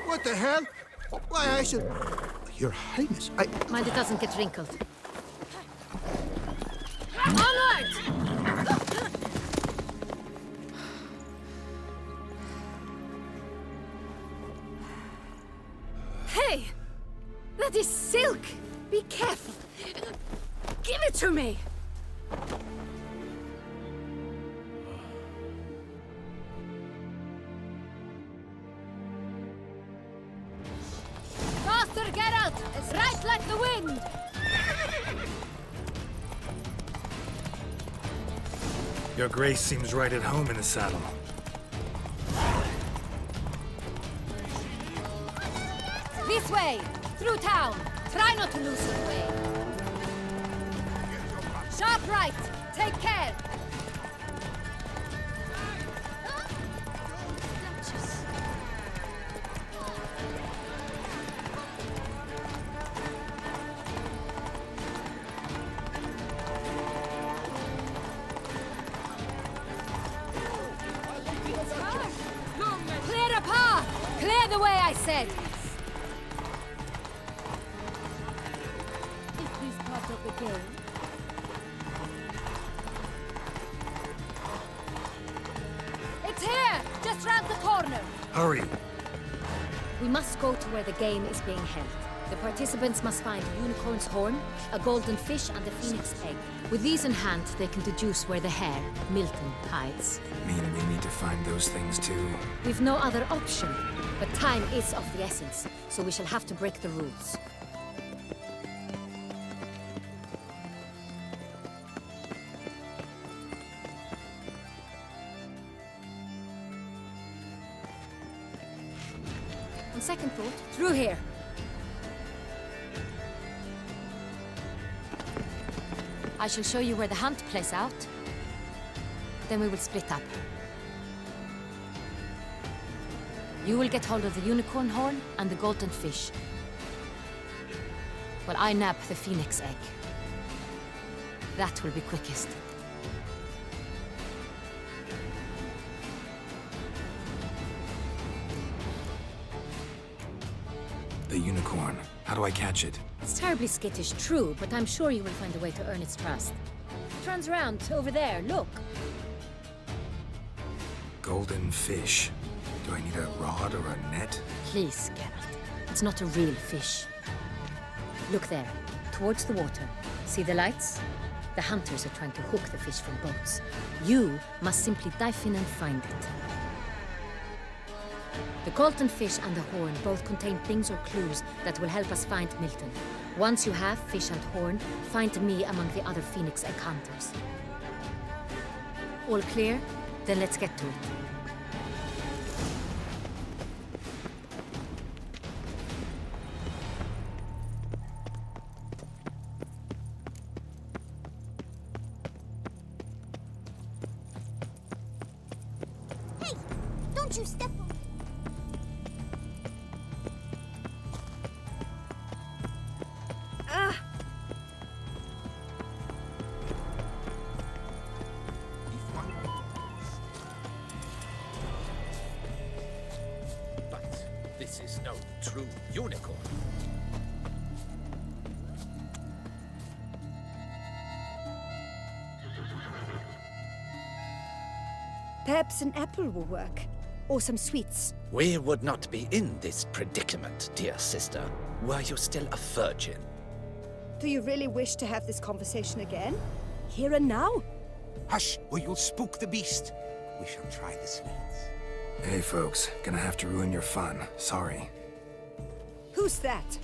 What the hell? Why, I should... Your Highness, I... Mind it doesn't get wrinkled. Onward! Hey! That is silk! Be careful! Give it to me! Faster, Geralt! It's right like the wind! Your Grace seems right at home in the saddle. This way! Through town! Try not to lose your way! Sharp right! Take care! Clear a path! Clear the way, I said! Is this part of the game? It's here! Just round the corner! Hurry! We must go to where the game is being held. The participants must find a unicorn's horn, a golden fish, and a phoenix egg. With these in hand, they can deduce where the hare, Milton, hides. Mean we need to find those things too? We've no other option. But time is of the essence, so we shall have to break the rules. On second thought, through here. I shall show you where the hunt plays out. Then we will split up. You will get hold of the unicorn horn and the golden fish, while I nab the phoenix egg. That will be quickest. the unicorn. How do I catch it? It's terribly skittish, true, but I'm sure you will find a way to earn its trust. It runs around over there, look. Golden fish. Do I need a rod or a net? Please, Geralt. It's not a real fish. Look there, towards the water. See the lights? The hunters are trying to hook the fish from boats. You must simply dive in and find it. The Colton fish and the horn both contain things or clues that will help us find Milton. Once you have fish and horn, find me among the other Phoenix Egg hunters. All clear? Then let's get to it. Hey! Don't you step on... But this is no true unicorn. Perhaps an apple will work. Or some sweets. We would not be in this predicament, dear sister, were you still a virgin. Do you really wish to have this conversation again? Here and now? Hush, or you'll spook the beast. We shall try the sweets. Hey, folks. Gonna have to ruin your fun. Sorry. Who's that?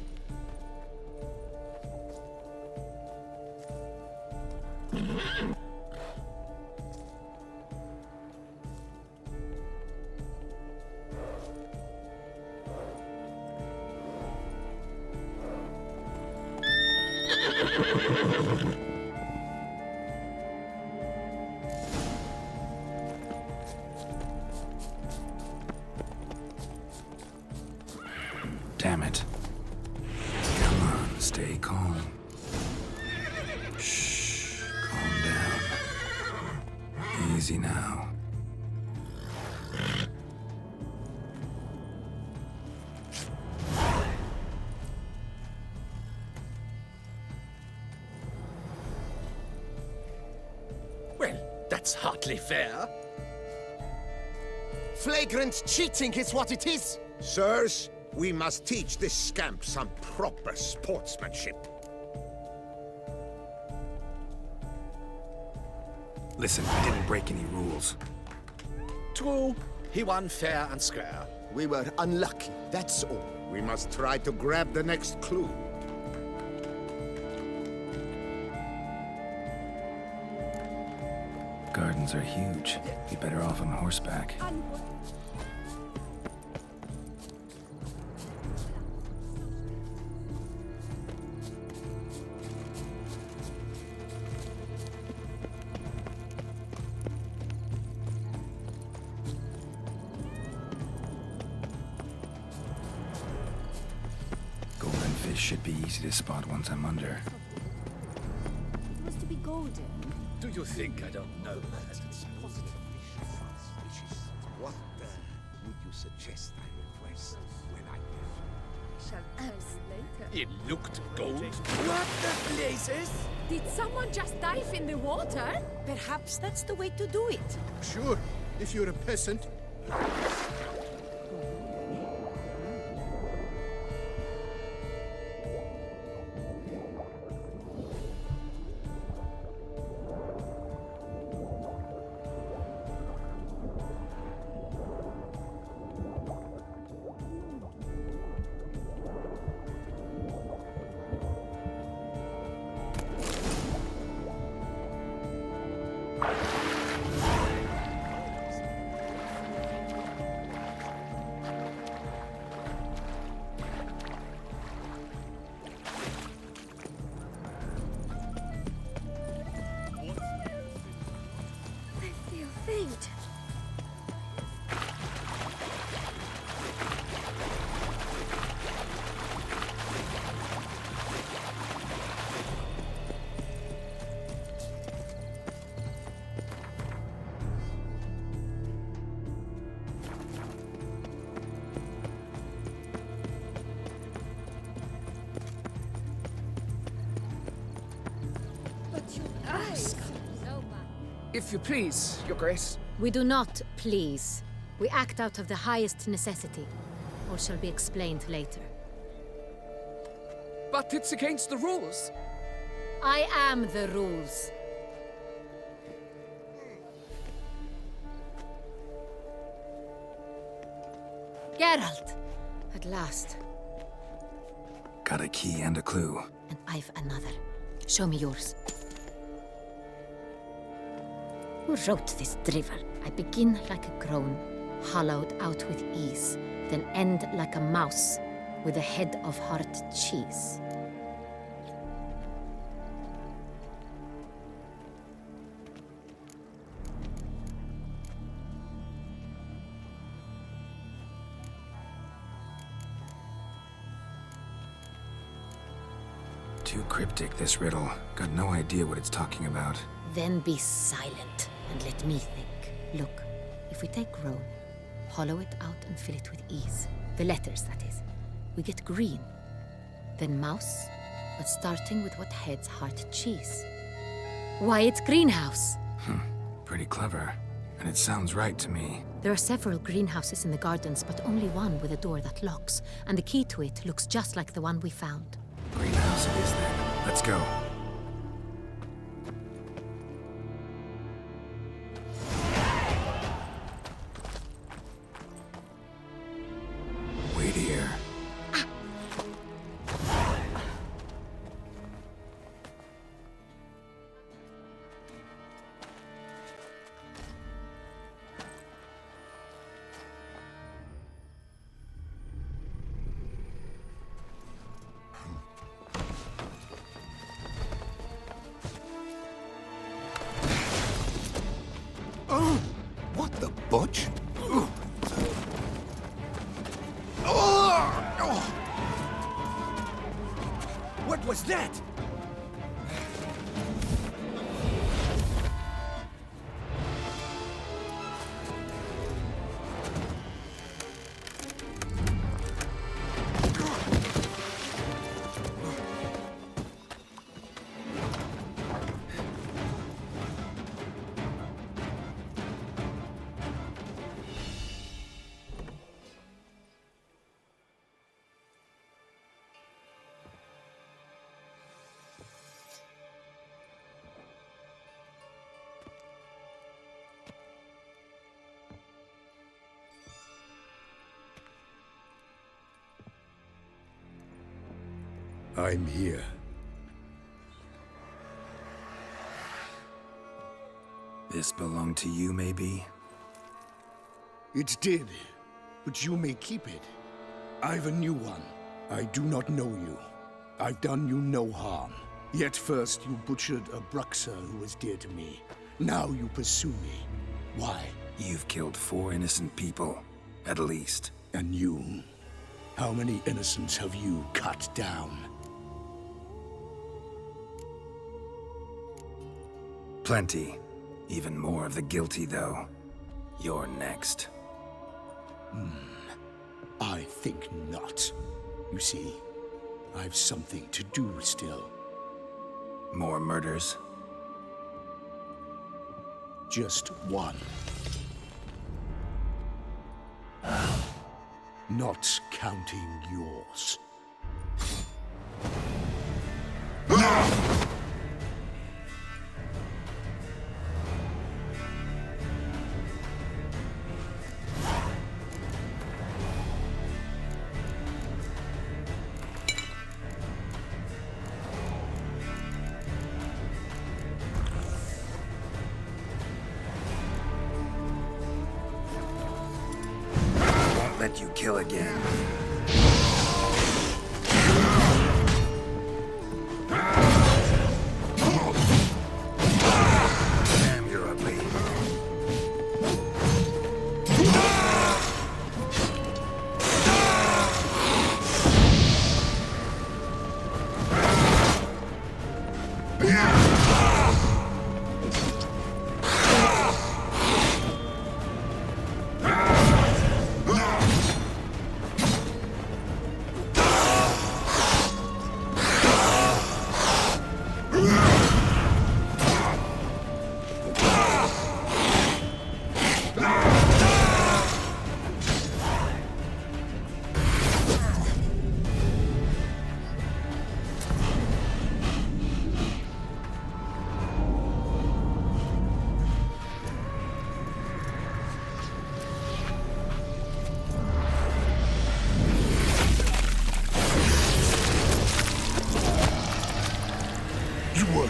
Damn it. Come on, stay calm. Shh, calm down. Easy now. Well, that's hardly fair. Flagrant cheating is what it is! Sirs, we must teach this scamp some proper sportsmanship. Listen, I didn't break any rules. True, he won fair and square. We were unlucky, that's all. We must try to grab the next clue. Gardens are huge. Be better off on horseback. Golden fish should be easy to spot once I'm under. It was to be golden. Do you think I don't know that? What would you suggest I request when I Shall ask later. It looked gold. What the blazes? Did someone just dive in the water? Perhaps that's the way to do it. Sure, if you're a peasant. If you please, Your Grace. We do not please. We act out of the highest necessity. All shall be explained later. But it's against the rules. I am the rules. Geralt! At last. Got a key and a clue. And I've another. Show me yours. Who wrote this drivel? I begin like a crone, hollowed out with ease, then end like a mouse, with a head of hard cheese. Too cryptic, this riddle. Got no idea what it's talking about. Then be silent and let me think. Look, if we take Rome, hollow it out and fill it with ease. The letters, that is. We get green. Then mouse, but starting with what heads heart cheese. Why, it's greenhouse. Pretty clever. And it sounds right to me. There are several greenhouses in the gardens, but only one with a door that locks. And the key to it looks just like the one we found. Greenhouse it is then. Let's go. Wait here. Oh, what the butch? What was that? I'm here. This belonged to you, maybe? It did, but you may keep it. I've a new one. I do not know you. I've done you no harm. Yet first you butchered a Bruxer who was dear to me. Now you pursue me. Why? You've killed 4 innocent people, at least. And you? How many innocents have you cut down? Plenty. Even more of the guilty, though. You're next. I think not. You see, I've something to do still. More murders? Just one. Not counting yours. Let you kill again. Damn, you're ugly.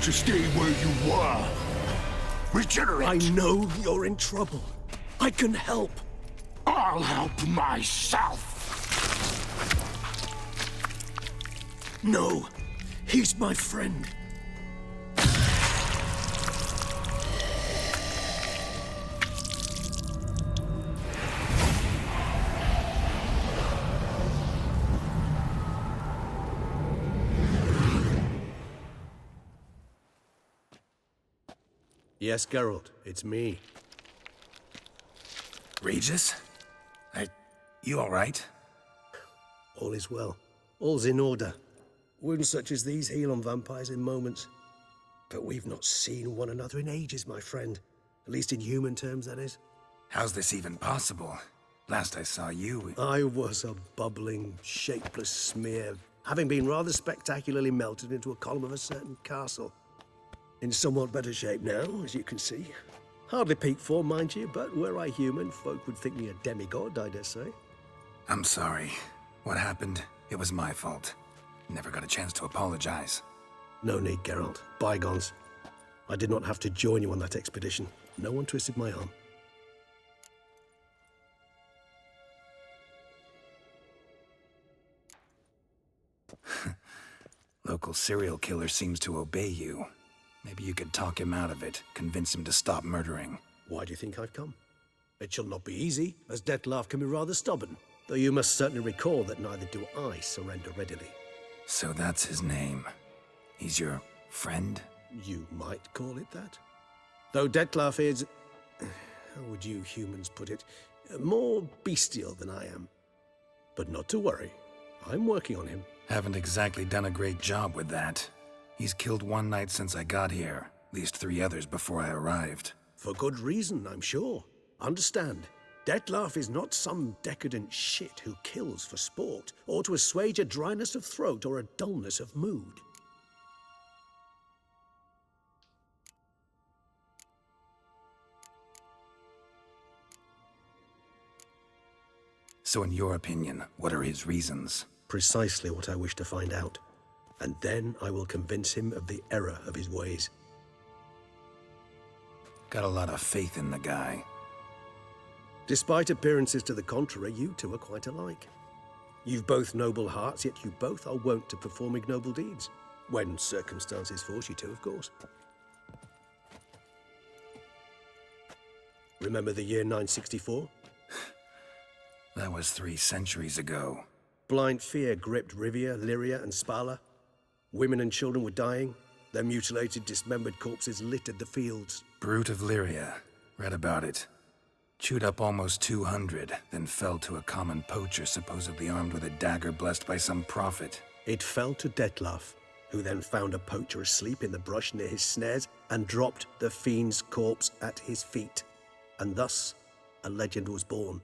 to stay where you were. Regenerate! I know you're in trouble. I can help. I'll help myself. No, he's my friend. Yes, Geralt, it's me. Regis? You all right? All is well. All's in order. Wounds such as these heal on vampires in moments. But we've not seen one another in ages, my friend. At least in human terms, that is. How's this even possible? Last I saw you... I was a bubbling, shapeless smear, having been rather spectacularly melted into a column of a certain castle. In somewhat better shape now, as you can see. Hardly peak form, mind you, but were I human, folk would think me a demigod, I dare say. I'm sorry. What happened? It was my fault. Never got a chance to apologize. No need, Geralt. Bygones. I did not have to join you on that expedition. No one twisted my arm. Local serial killer seems to obey you. Maybe you could talk him out of it, convince him to stop murdering. Why do you think I've come? It shall not be easy, as Dettlaff can be rather stubborn. Though you must certainly recall that neither do I surrender readily. So that's his name. He's your friend? You might call it that. Though Dettlaff is... how would you humans put it? More bestial than I am. But not to worry. I'm working on him. Haven't exactly done a great job with that. He's killed one knight since I got here. At least 3 others before I arrived. For good reason, I'm sure. Understand, Dettlaff is not some decadent shit who kills for sport, or to assuage a dryness of throat or a dullness of mood. So in your opinion, what are his reasons? Precisely what I wish to find out. And then I will convince him of the error of his ways. Got a lot of faith in the guy. Despite appearances to the contrary, you two are quite alike. You've both noble hearts, yet you both are wont to perform ignoble deeds. When circumstances force you to, of course. Remember the year 964? That was 3 centuries ago. Blind fear gripped Rivia, Lyria, and Spala. Women and children were dying. Their mutilated, dismembered corpses littered the fields. Brute of Lyria. Read about it. Chewed up almost 200, then fell to a common poacher supposedly armed with a dagger blessed by some prophet. It fell to Dettlaff, who then found a poacher asleep in the brush near his snares and dropped the fiend's corpse at his feet. And thus, a legend was born.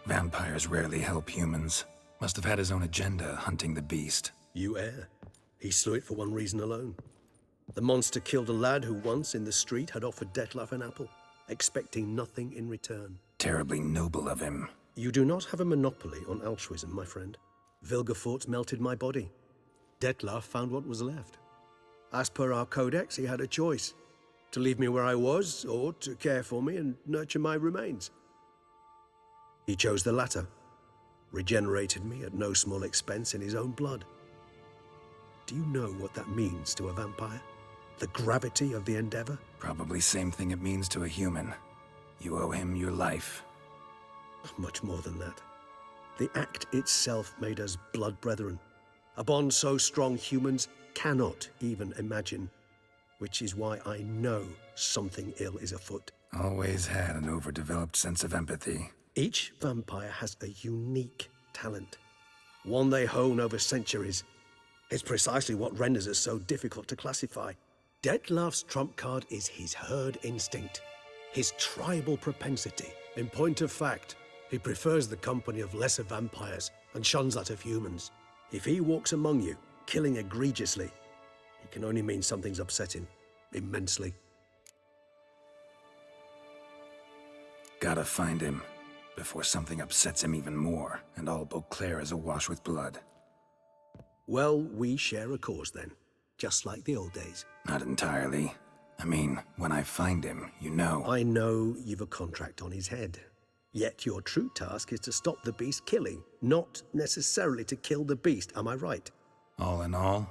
Vampires rarely help humans. Must have had his own agenda, hunting the beast. You err. He slew it for one reason alone. The monster killed a lad who once, in the street, had offered Dettlaff an apple, expecting nothing in return. Terribly noble of him. You do not have a monopoly on altruism, my friend. Vilgefortz melted my body. Dettlaff found what was left. As per our codex, he had a choice. To leave me where I was, or to care for me and nurture my remains. He chose the latter. Regenerated me at no small expense in his own blood. Do you know what that means to a vampire? The gravity of the endeavor? Probably same thing it means to a human. You owe him your life. Much more than that. The act itself made us blood brethren. A bond so strong humans cannot even imagine. Which is why I know something ill is afoot. Always had an overdeveloped sense of empathy. Each vampire has a unique talent. One they hone over centuries. It's precisely what renders us so difficult to classify. Dettlaff's trump card is his herd instinct, his tribal propensity. In point of fact, he prefers the company of lesser vampires and shuns that of humans. If he walks among you, killing egregiously, it can only mean something's upset him, immensely. Gotta find him, before something upsets him even more, and all Beauclair is awash with blood. Well, we share a cause then. Just like the old days. Not entirely. I mean, when I find him, you know. I know you've a contract on his head. Yet your true task is to stop the beast killing, not necessarily to kill the beast, am I right? All in all,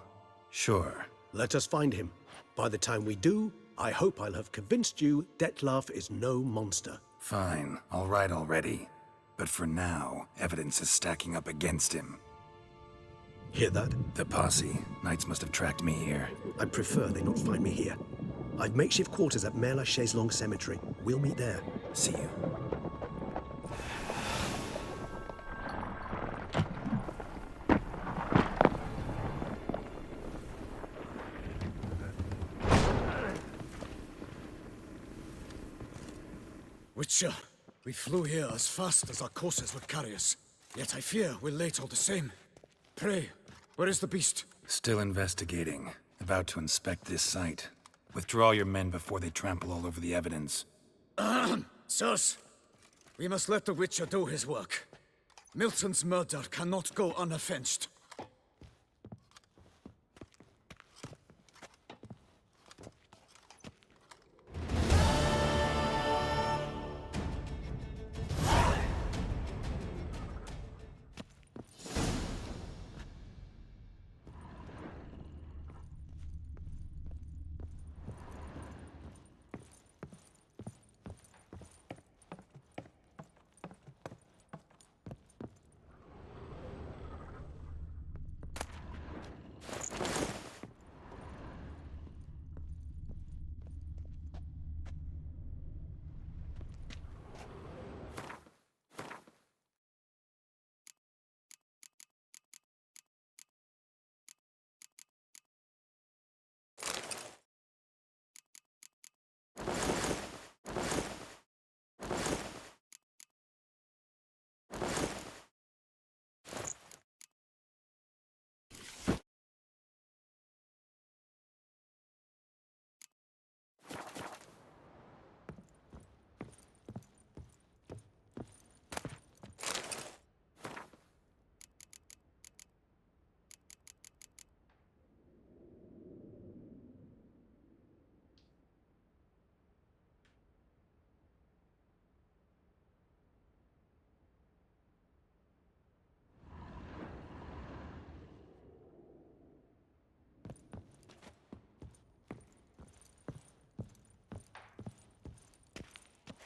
sure. Let us find him. By the time we do, I hope I'll have convinced you Dettlaff is no monster. Fine, all right already. But for now, evidence is stacking up against him. Hear that? The posse. Knights must have tracked me here. I'd prefer they not find me here. I've makeshift quarters at Mère la Chaise-Longue Cemetery. We'll meet there. See you. Witcher, we flew here as fast as our courses would carry us. Yet I fear we're late all the same. Pray, where is the beast? Still investigating. About to inspect this site. Withdraw your men before they trample all over the evidence. Sirs, we must let the Witcher do his work. Milton's murder cannot go unavenged.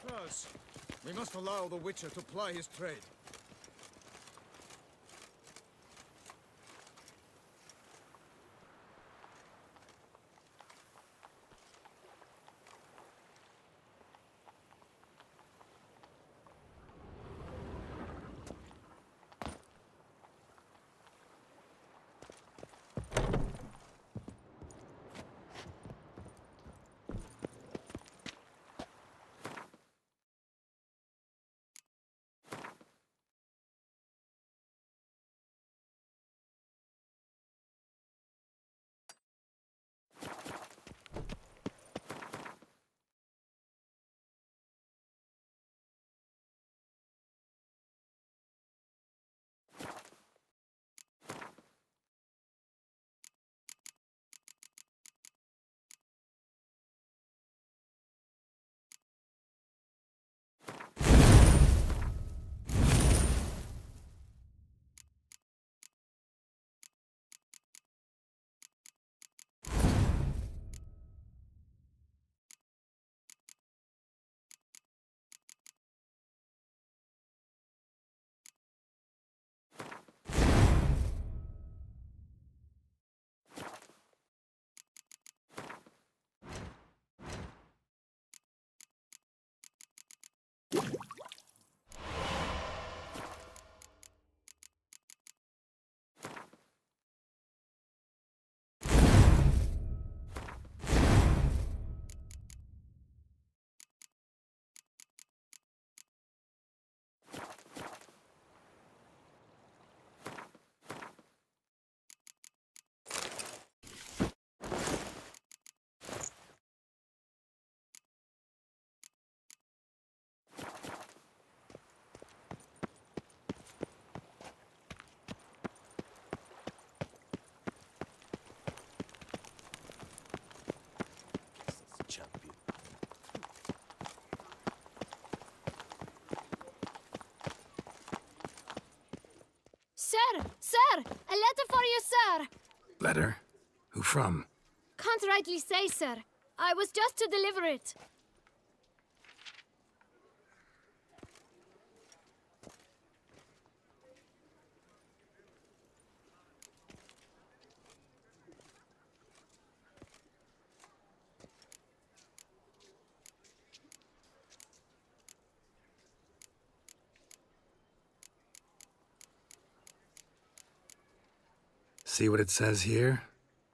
Sirs, we must allow the Witcher to ply his trade. Sir! A letter for you, sir! Letter? Who from? Can't rightly say, sir. I was just to deliver it. See what it says here?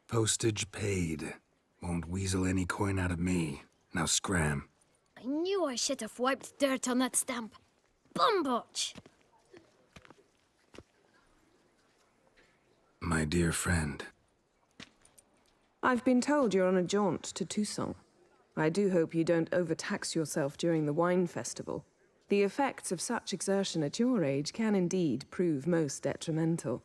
Postage paid. Won't weasel any coin out of me. Now scram. I knew I should have wiped dirt on that stamp. Bumbotch! My dear friend. I've been told you're on a jaunt to Toussaint. I do hope you don't overtax yourself during the wine festival. The effects of such exertion at your age can indeed prove most detrimental.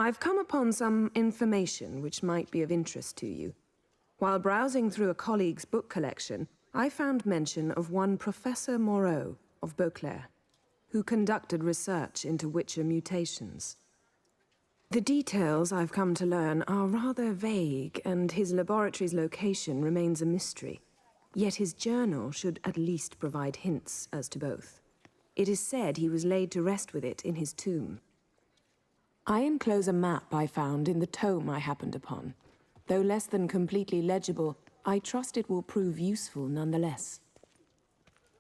I've come upon some information which might be of interest to you. While browsing through a colleague's book collection, I found mention of one Professor Moreau of Beauclair, who conducted research into Witcher mutations. The details I've come to learn are rather vague, and his laboratory's location remains a mystery. Yet his journal should at least provide hints as to both. It is said he was laid to rest with it in his tomb. I enclose a map I found in the tome I happened upon. Though less than completely legible, I trust it will prove useful nonetheless.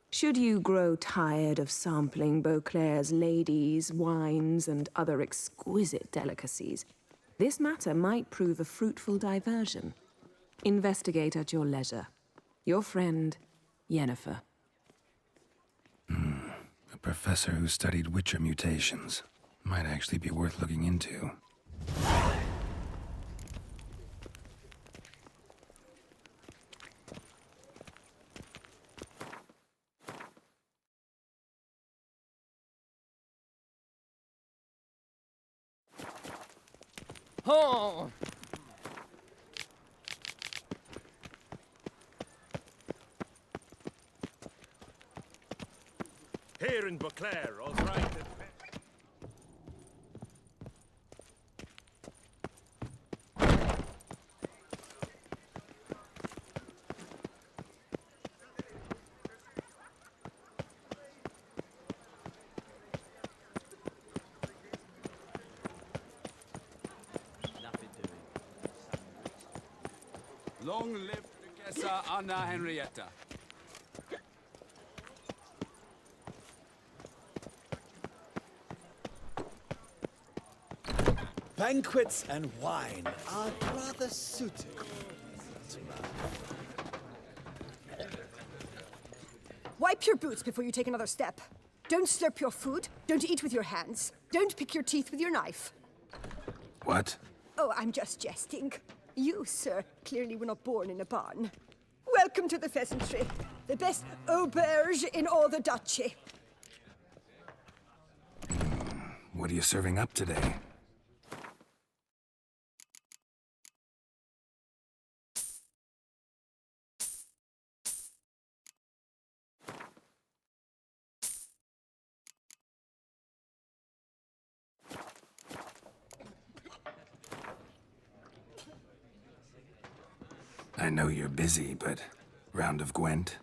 Should you grow tired of sampling Beauclair's ladies, wines, and other exquisite delicacies, this matter might prove a fruitful diversion. Investigate at your leisure. Your friend, Yennefer. A professor who studied Witcher mutations. Might actually be worth looking into. Oh! Here in Beauclair, all right. Long live Duchessa Anna Henrietta. Banquets and wine are rather suited. Wipe your boots before you take another step. Don't slurp your food. Don't eat with your hands. Don't pick your teeth with your knife. What? Oh, I'm just jesting. You, sir, clearly were not born in a barn. Welcome to the pheasantry. The best auberge in all the duchy. What are you serving up today? I know you're busy, but round of Gwent?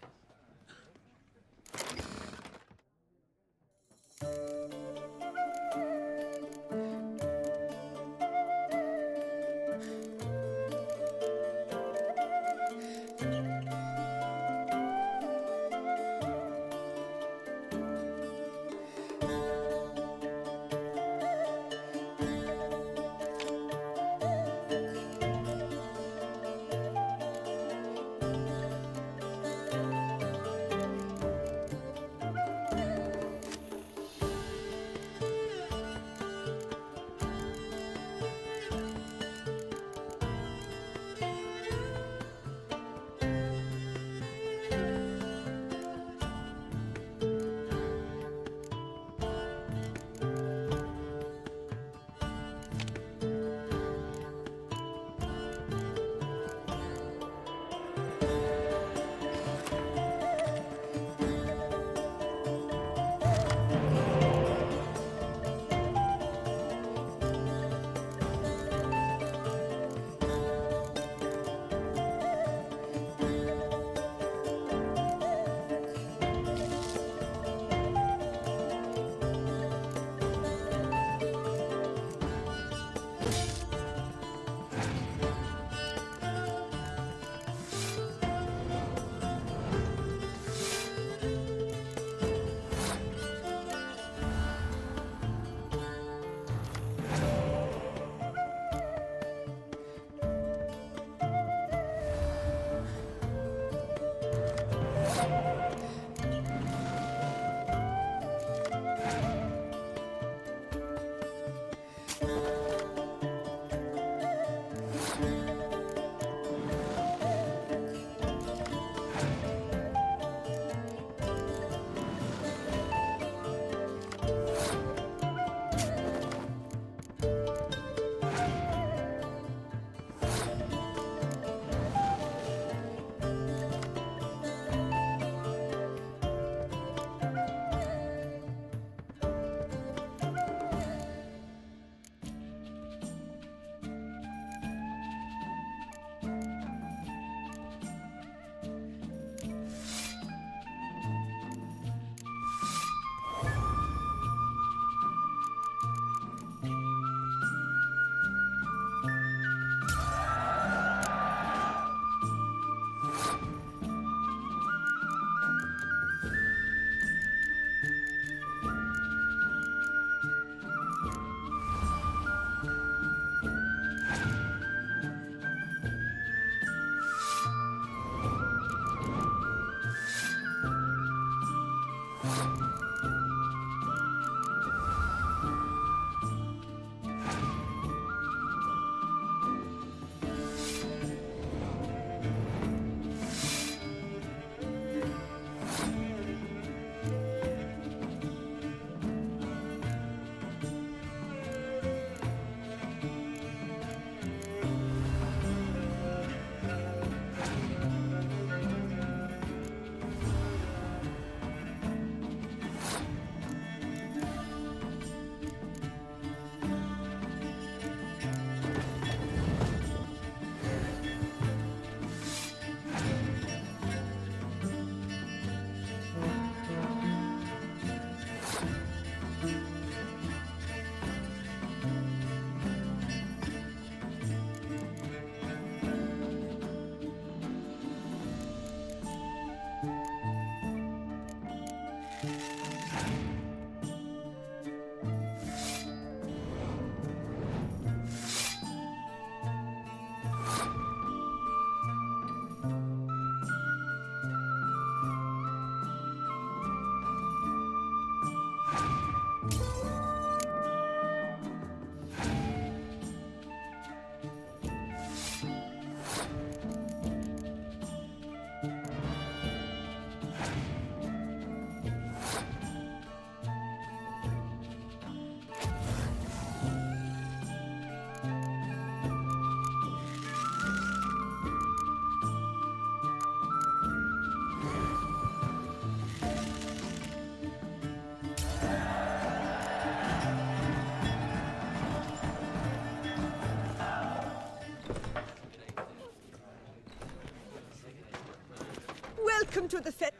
Welcome to the fete.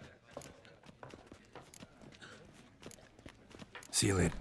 See you later.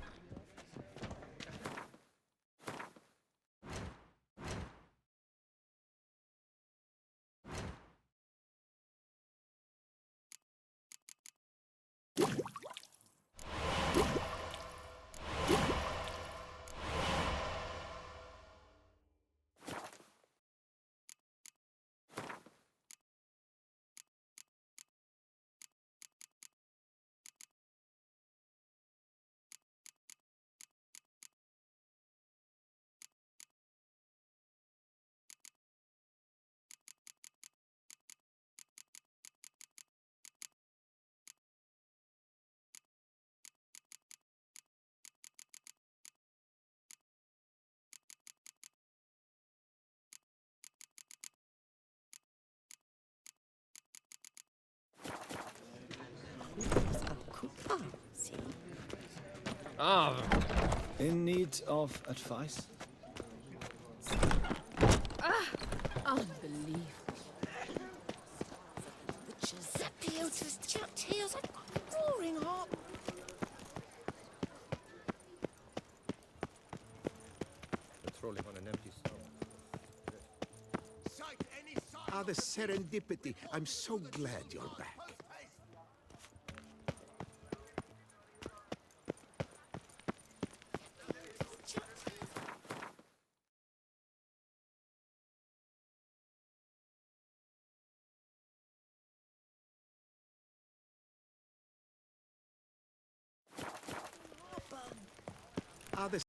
Ah, in need of advice? Unbelievable. Witches. Zapiotas, tails, I've roaring heart. Patrolling on an empty stone. Ah, the serendipity. I'm so glad you're back. Ah, the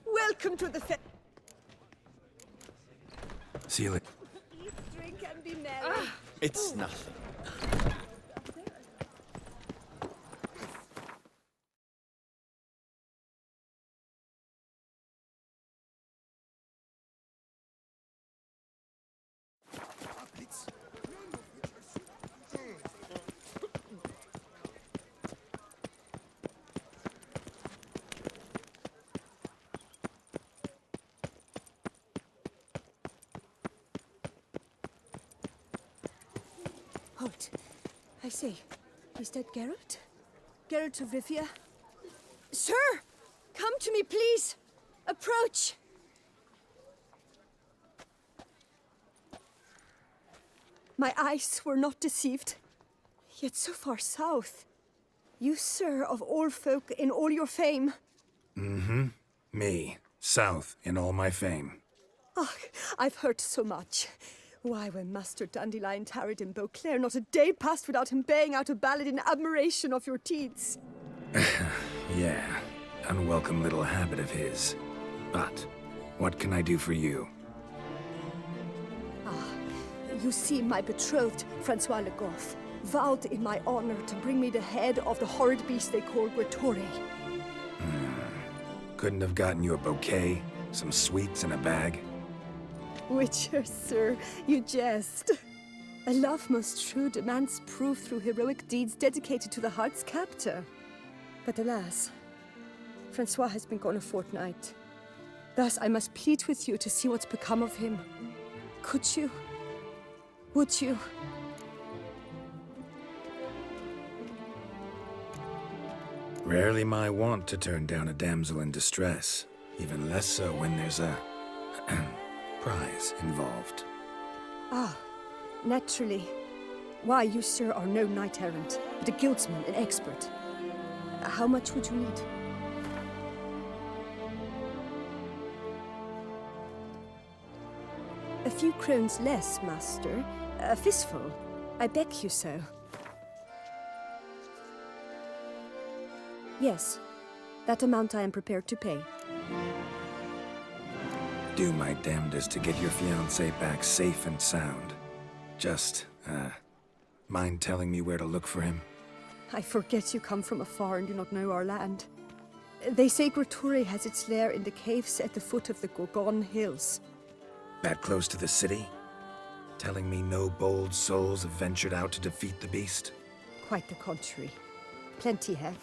Welcome to the fete. See you later. Eat, drink, and be merry. It's nothing. Halt. I say, is that Geralt? Geralt of Rivia? Sir! Come to me, please! Approach! My eyes were not deceived. Yet so far south. You, sir, of all folk in all your fame. Mm-hmm. Me. South in all my fame. Ah, I've heard so much. Why, when Master Dandelion tarried in Beauclair, not a day passed without him baying out a ballad in admiration of your deeds. Yeah, unwelcome little habit of his. But what can I do for you? Ah, you see, my betrothed, Francois Le Goff, vowed in my honor to bring me the head of the horrid beast they call Gretore. Couldn't have gotten you a bouquet, some sweets in a bag? Witcher, sir, you jest. A love most true demands proof through heroic deeds dedicated to the heart's captor. But alas, Francois has been gone a fortnight. Thus I must plead with you to see what's become of him. Could you? Would you? Rarely my wont to turn down a damsel in distress. Even less so when there's a prize involved. Ah, naturally. Why, you, sir, are no knight-errant, but a guildsman, an expert. How much would you need? A few crowns less, master. A fistful. I beg you so. Yes, that amount I am prepared to pay. Do my damnedest to get your fiancé back safe and sound. Just, mind telling me where to look for him? I forget you come from afar and do not know our land. They say Gretore has its lair in the caves at the foot of the Gorgon Hills. That close to the city? Telling me no bold souls have ventured out to defeat the beast? Quite the contrary. Plenty have,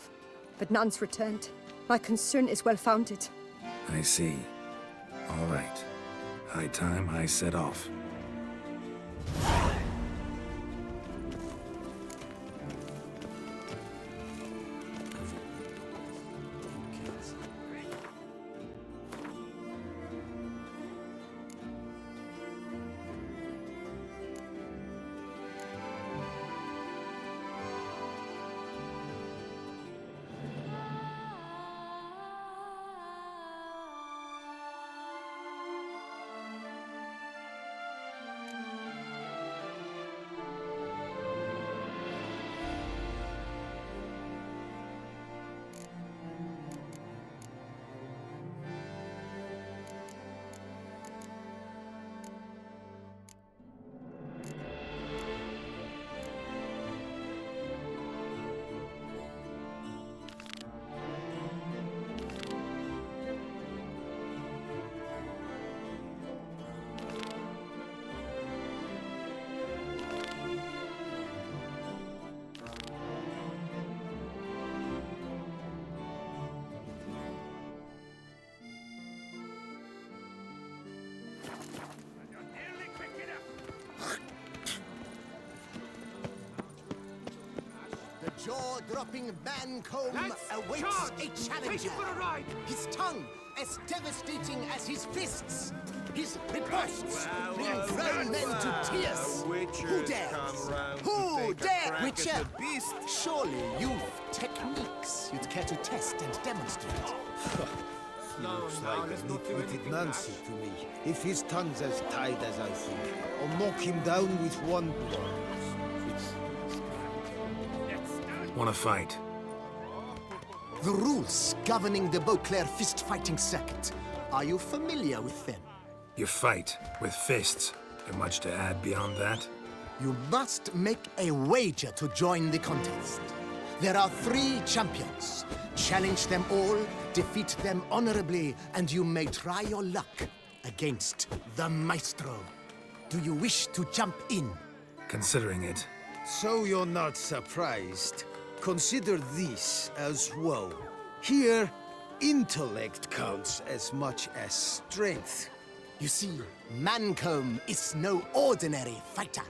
but none's returned. My concern is well-founded. I see. All right. High time I set off. Jaw-dropping Mancomb awaits charge! a challenger. Take him for a ride! His tongue as devastating as his fists. His riposts bring grown men to tears. Who dares? Who dares? Witcher, surely you've techniques you'd care to test and demonstrate. Looks like a nitwitted Nancy to me. If his tongue's as tight as I think, I'll knock him down with one blow. Wanna fight? The rules governing the Beauclair fist-fighting circuit. Are you familiar with them? You fight with fists. There much to add beyond that? You must make a wager to join the contest. There are 3 champions. Challenge them all, defeat them honorably, and you may try your luck against the Maestro. Do you wish to jump in? Considering it. So you're not surprised. Consider this as well. Here, intellect counts as much as strength. You see, Mancomb is no ordinary fighter.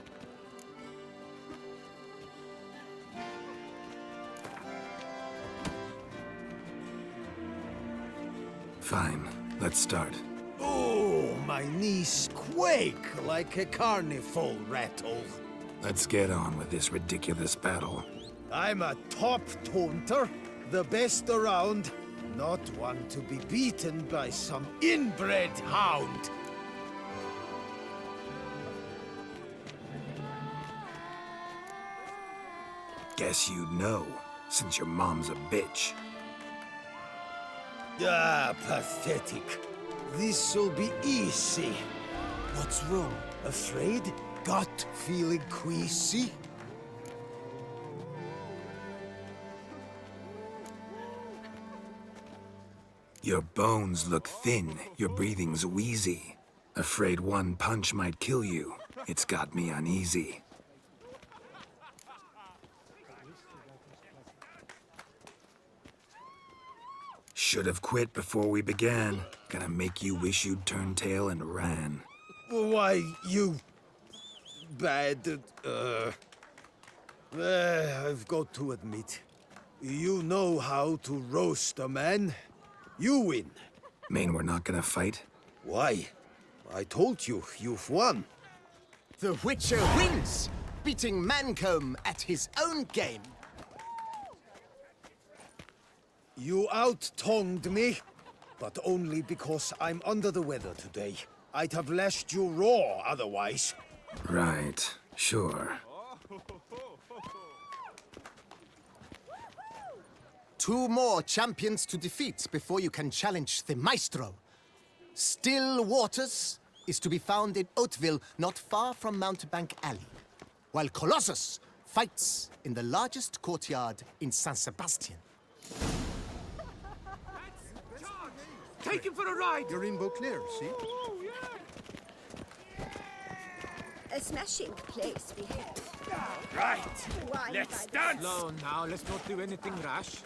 Fine, let's start. Oh, my knees quake like a carnival rattle. Let's get on with this ridiculous battle. I'm a top taunter, the best around, not one to be beaten by some inbred hound. Guess you'd know, since your mom's a bitch. Ah, pathetic. This'll be easy. What's wrong? Afraid? Gut feeling queasy? Your bones look thin, your breathing's wheezy. Afraid one punch might kill you. It's got me uneasy. Should have quit before we began. Gonna make you wish you'd turned tail and ran. Why, you... bad... I've got to admit, you know how to roast a man. You win. Mean we're not gonna fight? Why? I told you, you've won. The Witcher wins, beating Mancomb at his own game. You out-tongued me, but only because I'm under the weather today. I'd have lashed you raw otherwise. Right, sure. Two more champions to defeat before you can challenge the Maestro. Still Waters is to be found in Oatville, not far from Mountebank Alley, while Colossus fights in the largest courtyard in San Sebastian. Take him for a ride! You're in Beauclair, see? A smashing place we have. Right, Wine let's by dance! Slow now, let's not do anything rash.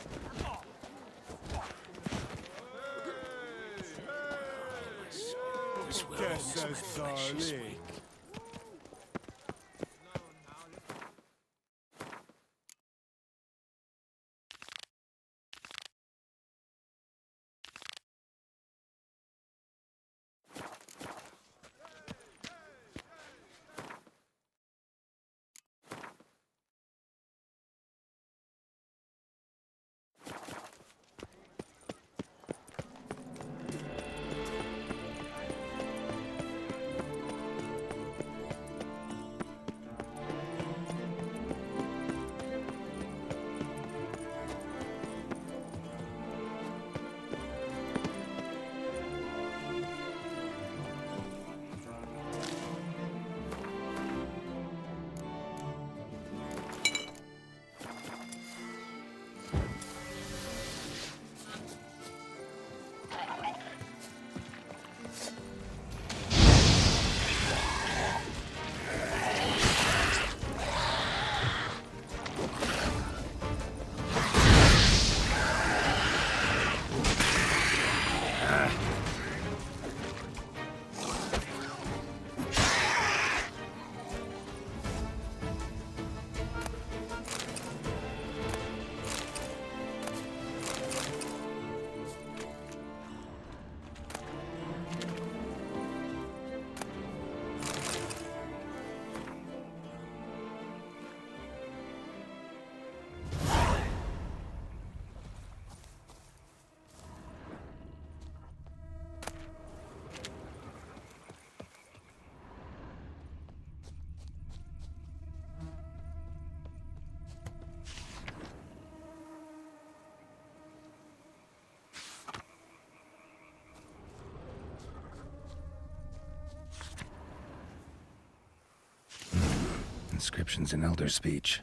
Inscriptions in Elder speech.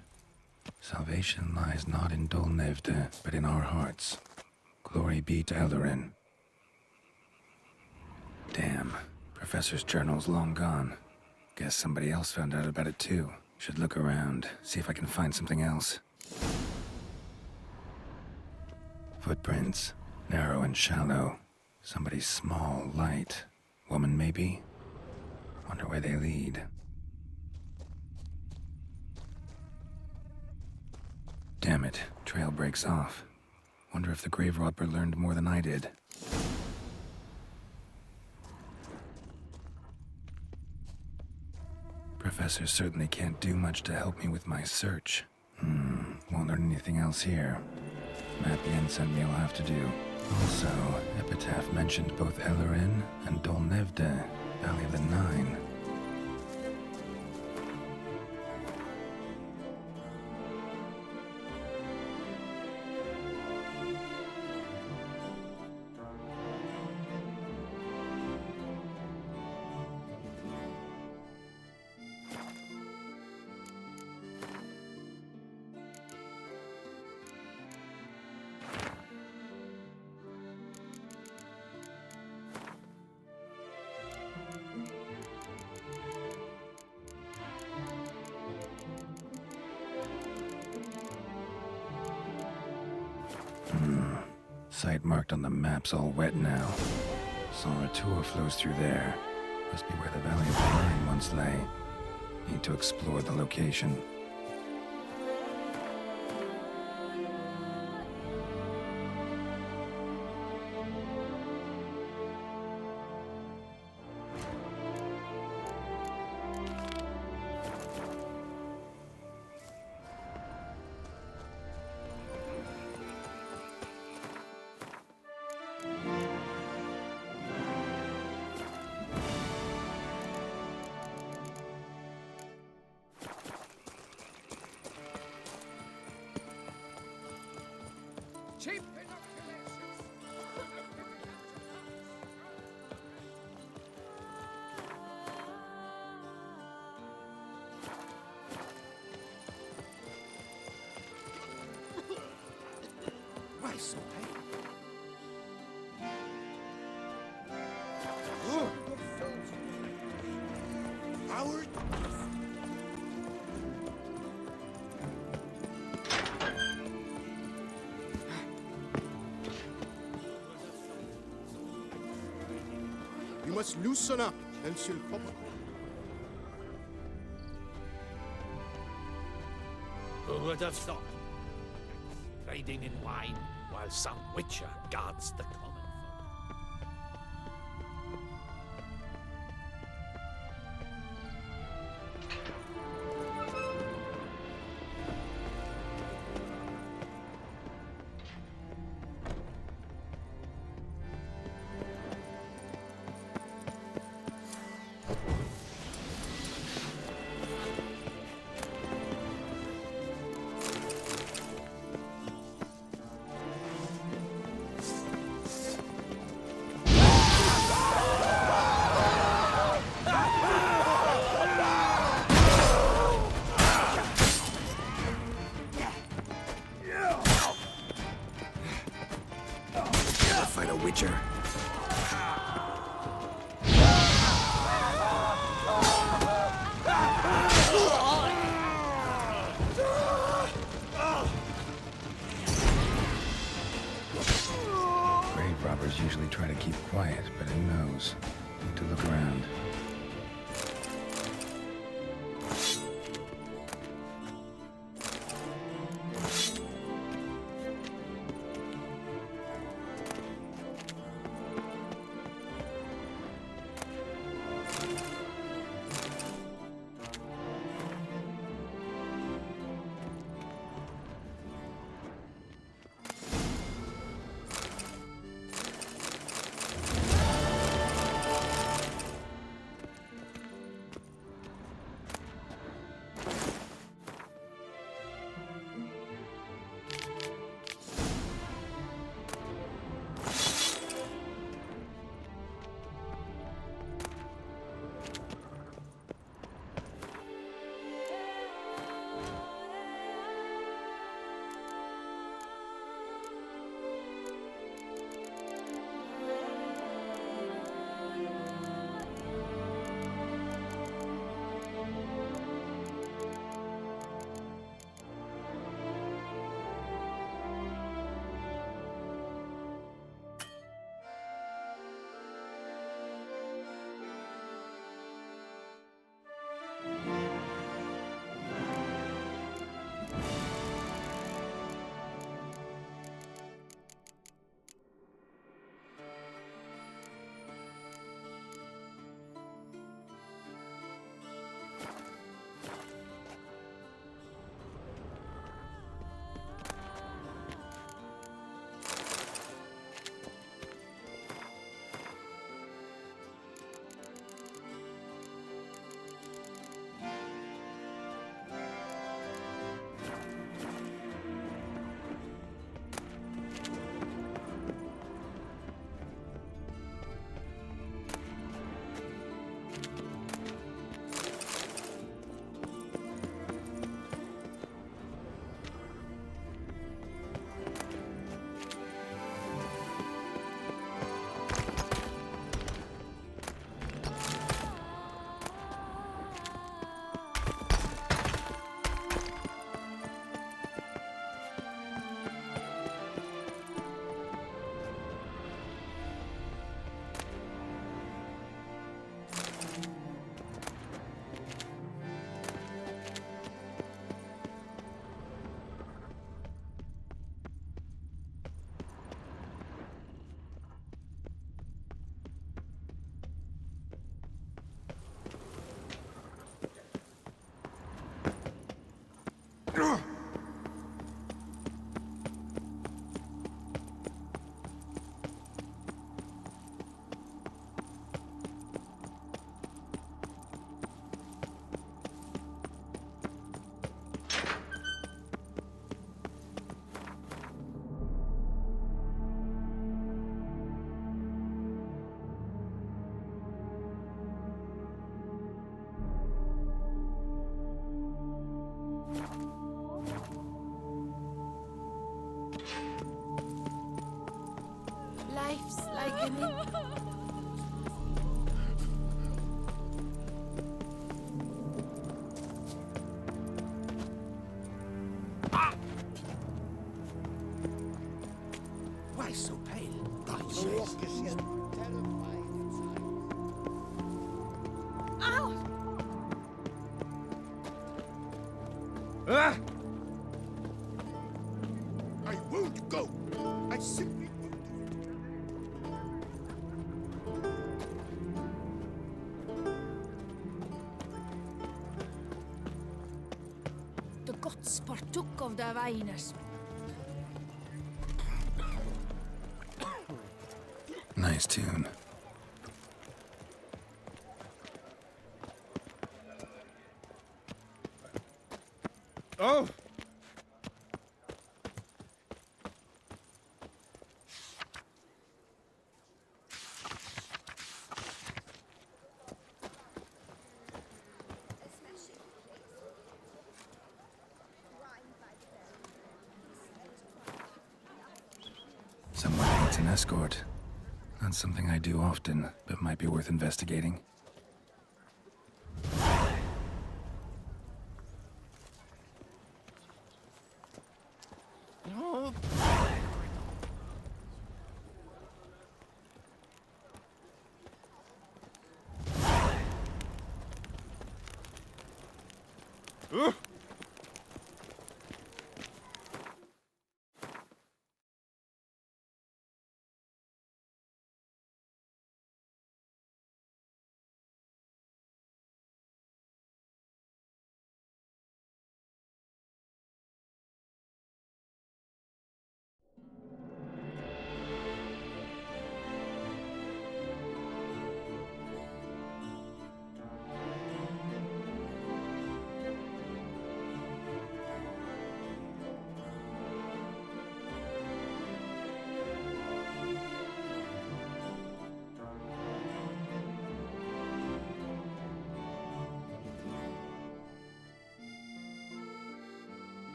Salvation lies not in Dol Nevde, but in our hearts. Glory be to Eldarin. Damn. Professor's journal's long gone. Guess somebody else found out about it too. Should look around, see if I can find something else. Footprints. Narrow and shallow. Somebody small, light. Woman, maybe? Wonder where they lead. Damn it, trail breaks off. Wonder if the grave robber learned more than I did. Professor certainly can't do much to help me with my search. Won't learn anything else here. Map Yen sent me I'll have to do. Also, Epitaph mentioned both Ellerin and Dolnevde, Valley of the Nine. Site marked on the map's all wet now. Sonratur flows through there. Must be where the Valley of the Nine once lay. Need to explore the location. Cheap Why so pale? Howard? You must loosen up, else you'll pop up. Who would have thought? Trading in wine while some witcher guards the common folk. Fight a witcher. Grave robbers usually try to keep quiet, but who knows? Need to look around. life's like an... Why so pale? Ow! Ah! I won't go. I simply won't. The guts partook of the viners. Nice tune. Oh! Someone needs an escort. Not something I do often, but might be worth investigating.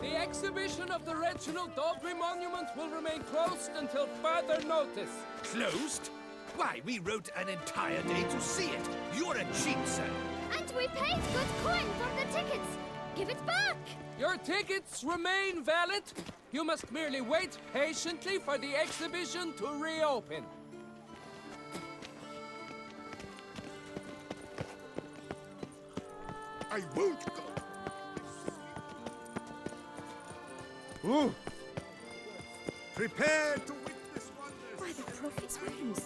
The exhibition of the Reginald Daubrey Monument will remain closed until further notice. Closed? Why, we wrote an entire day to see it. You're a cheat, sir. And we paid good coin for the tickets. Give it back. Your tickets remain valid. You must merely wait patiently for the exhibition to reopen. I won't go. Ooh. Prepare to witness wonders. By the prophet's wings.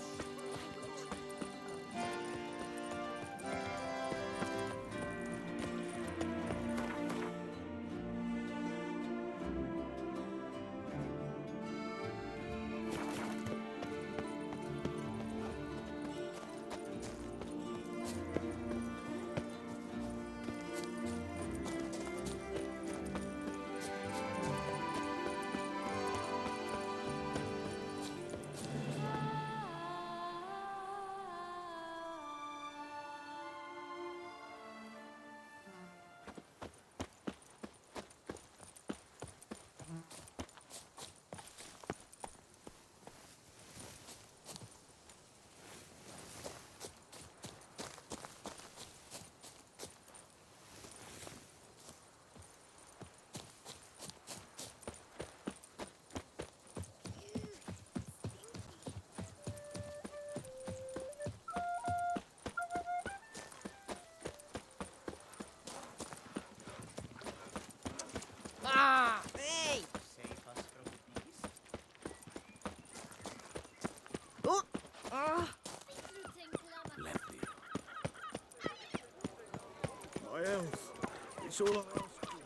It's all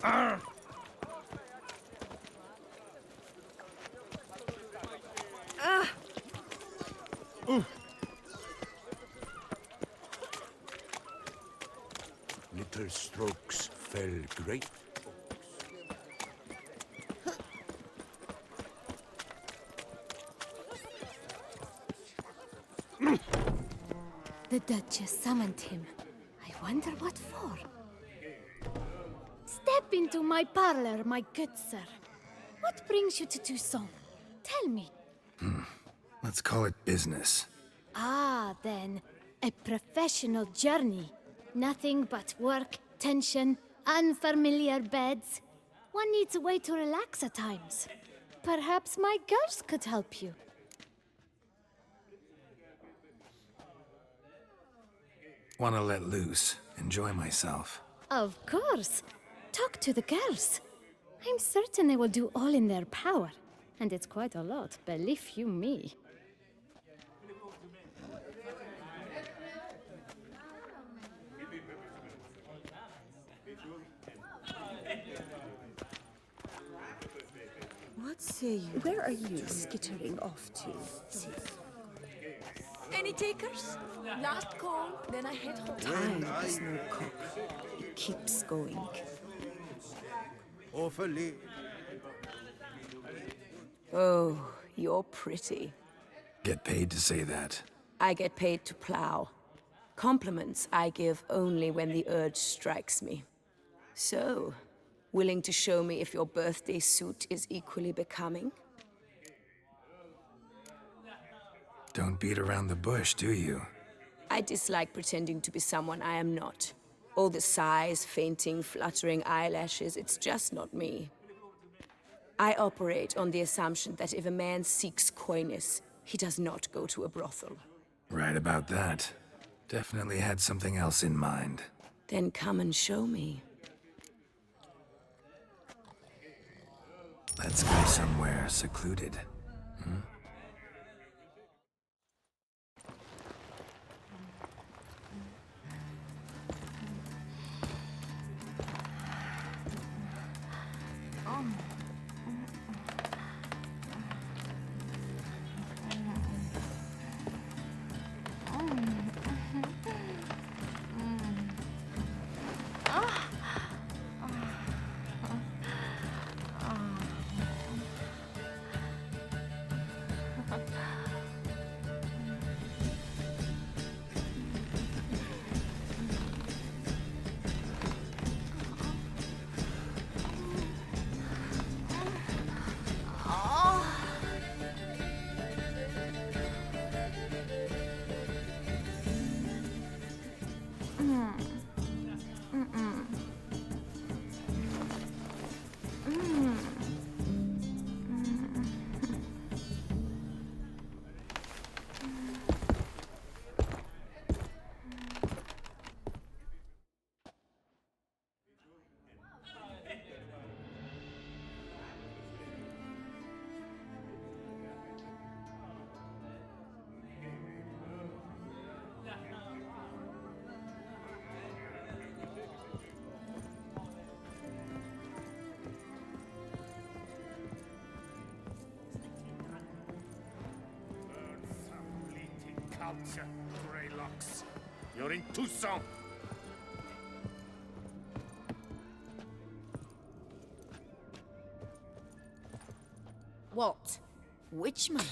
I ask. Little strokes fell great. The Duchess summoned him. I wonder what for. Step into my parlor, my good sir. What brings you to Toussaint? Tell me. Let's call it business. Ah, then. A professional journey. Nothing but work, tension, unfamiliar beds. One needs a way to relax at times. Perhaps my girls could help you. Want to let loose, enjoy myself. Of course. Talk to the girls. I'm certain they will do all in their power. And it's quite a lot, believe you me. What say you? Where are you skittering off to? Any takers? Last call, then I head home. Time is no cock. It keeps going. Awfully. Oh, you're pretty. Get paid to say that. I get paid to plow. Compliments I give only when the urge strikes me. So, willing to show me if your birthday suit is equally becoming? Don't beat around the bush, do you? I dislike pretending to be someone I am not. All the sighs, fainting, fluttering eyelashes, it's just not me. I operate on the assumption that if a man seeks coyness, he does not go to a brothel. Right about that. Definitely had something else in mind. Then come and show me. Let's go somewhere secluded. Greylocks. You're in Toussaint. What? Which man?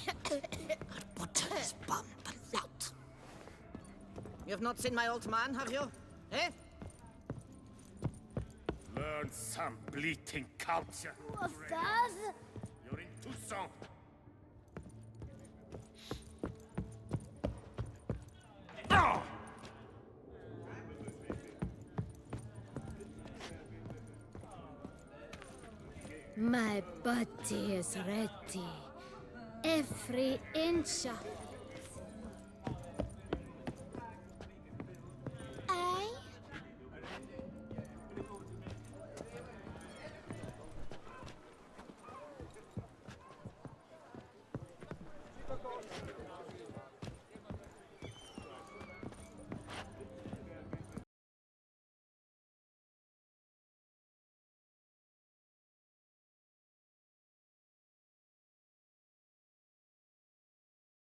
Butter's bum, the lout. You have not seen my old man, have you? Eh? Learn some bleating culture. What's that? You're in Toussaint. My body is ready. Every inch of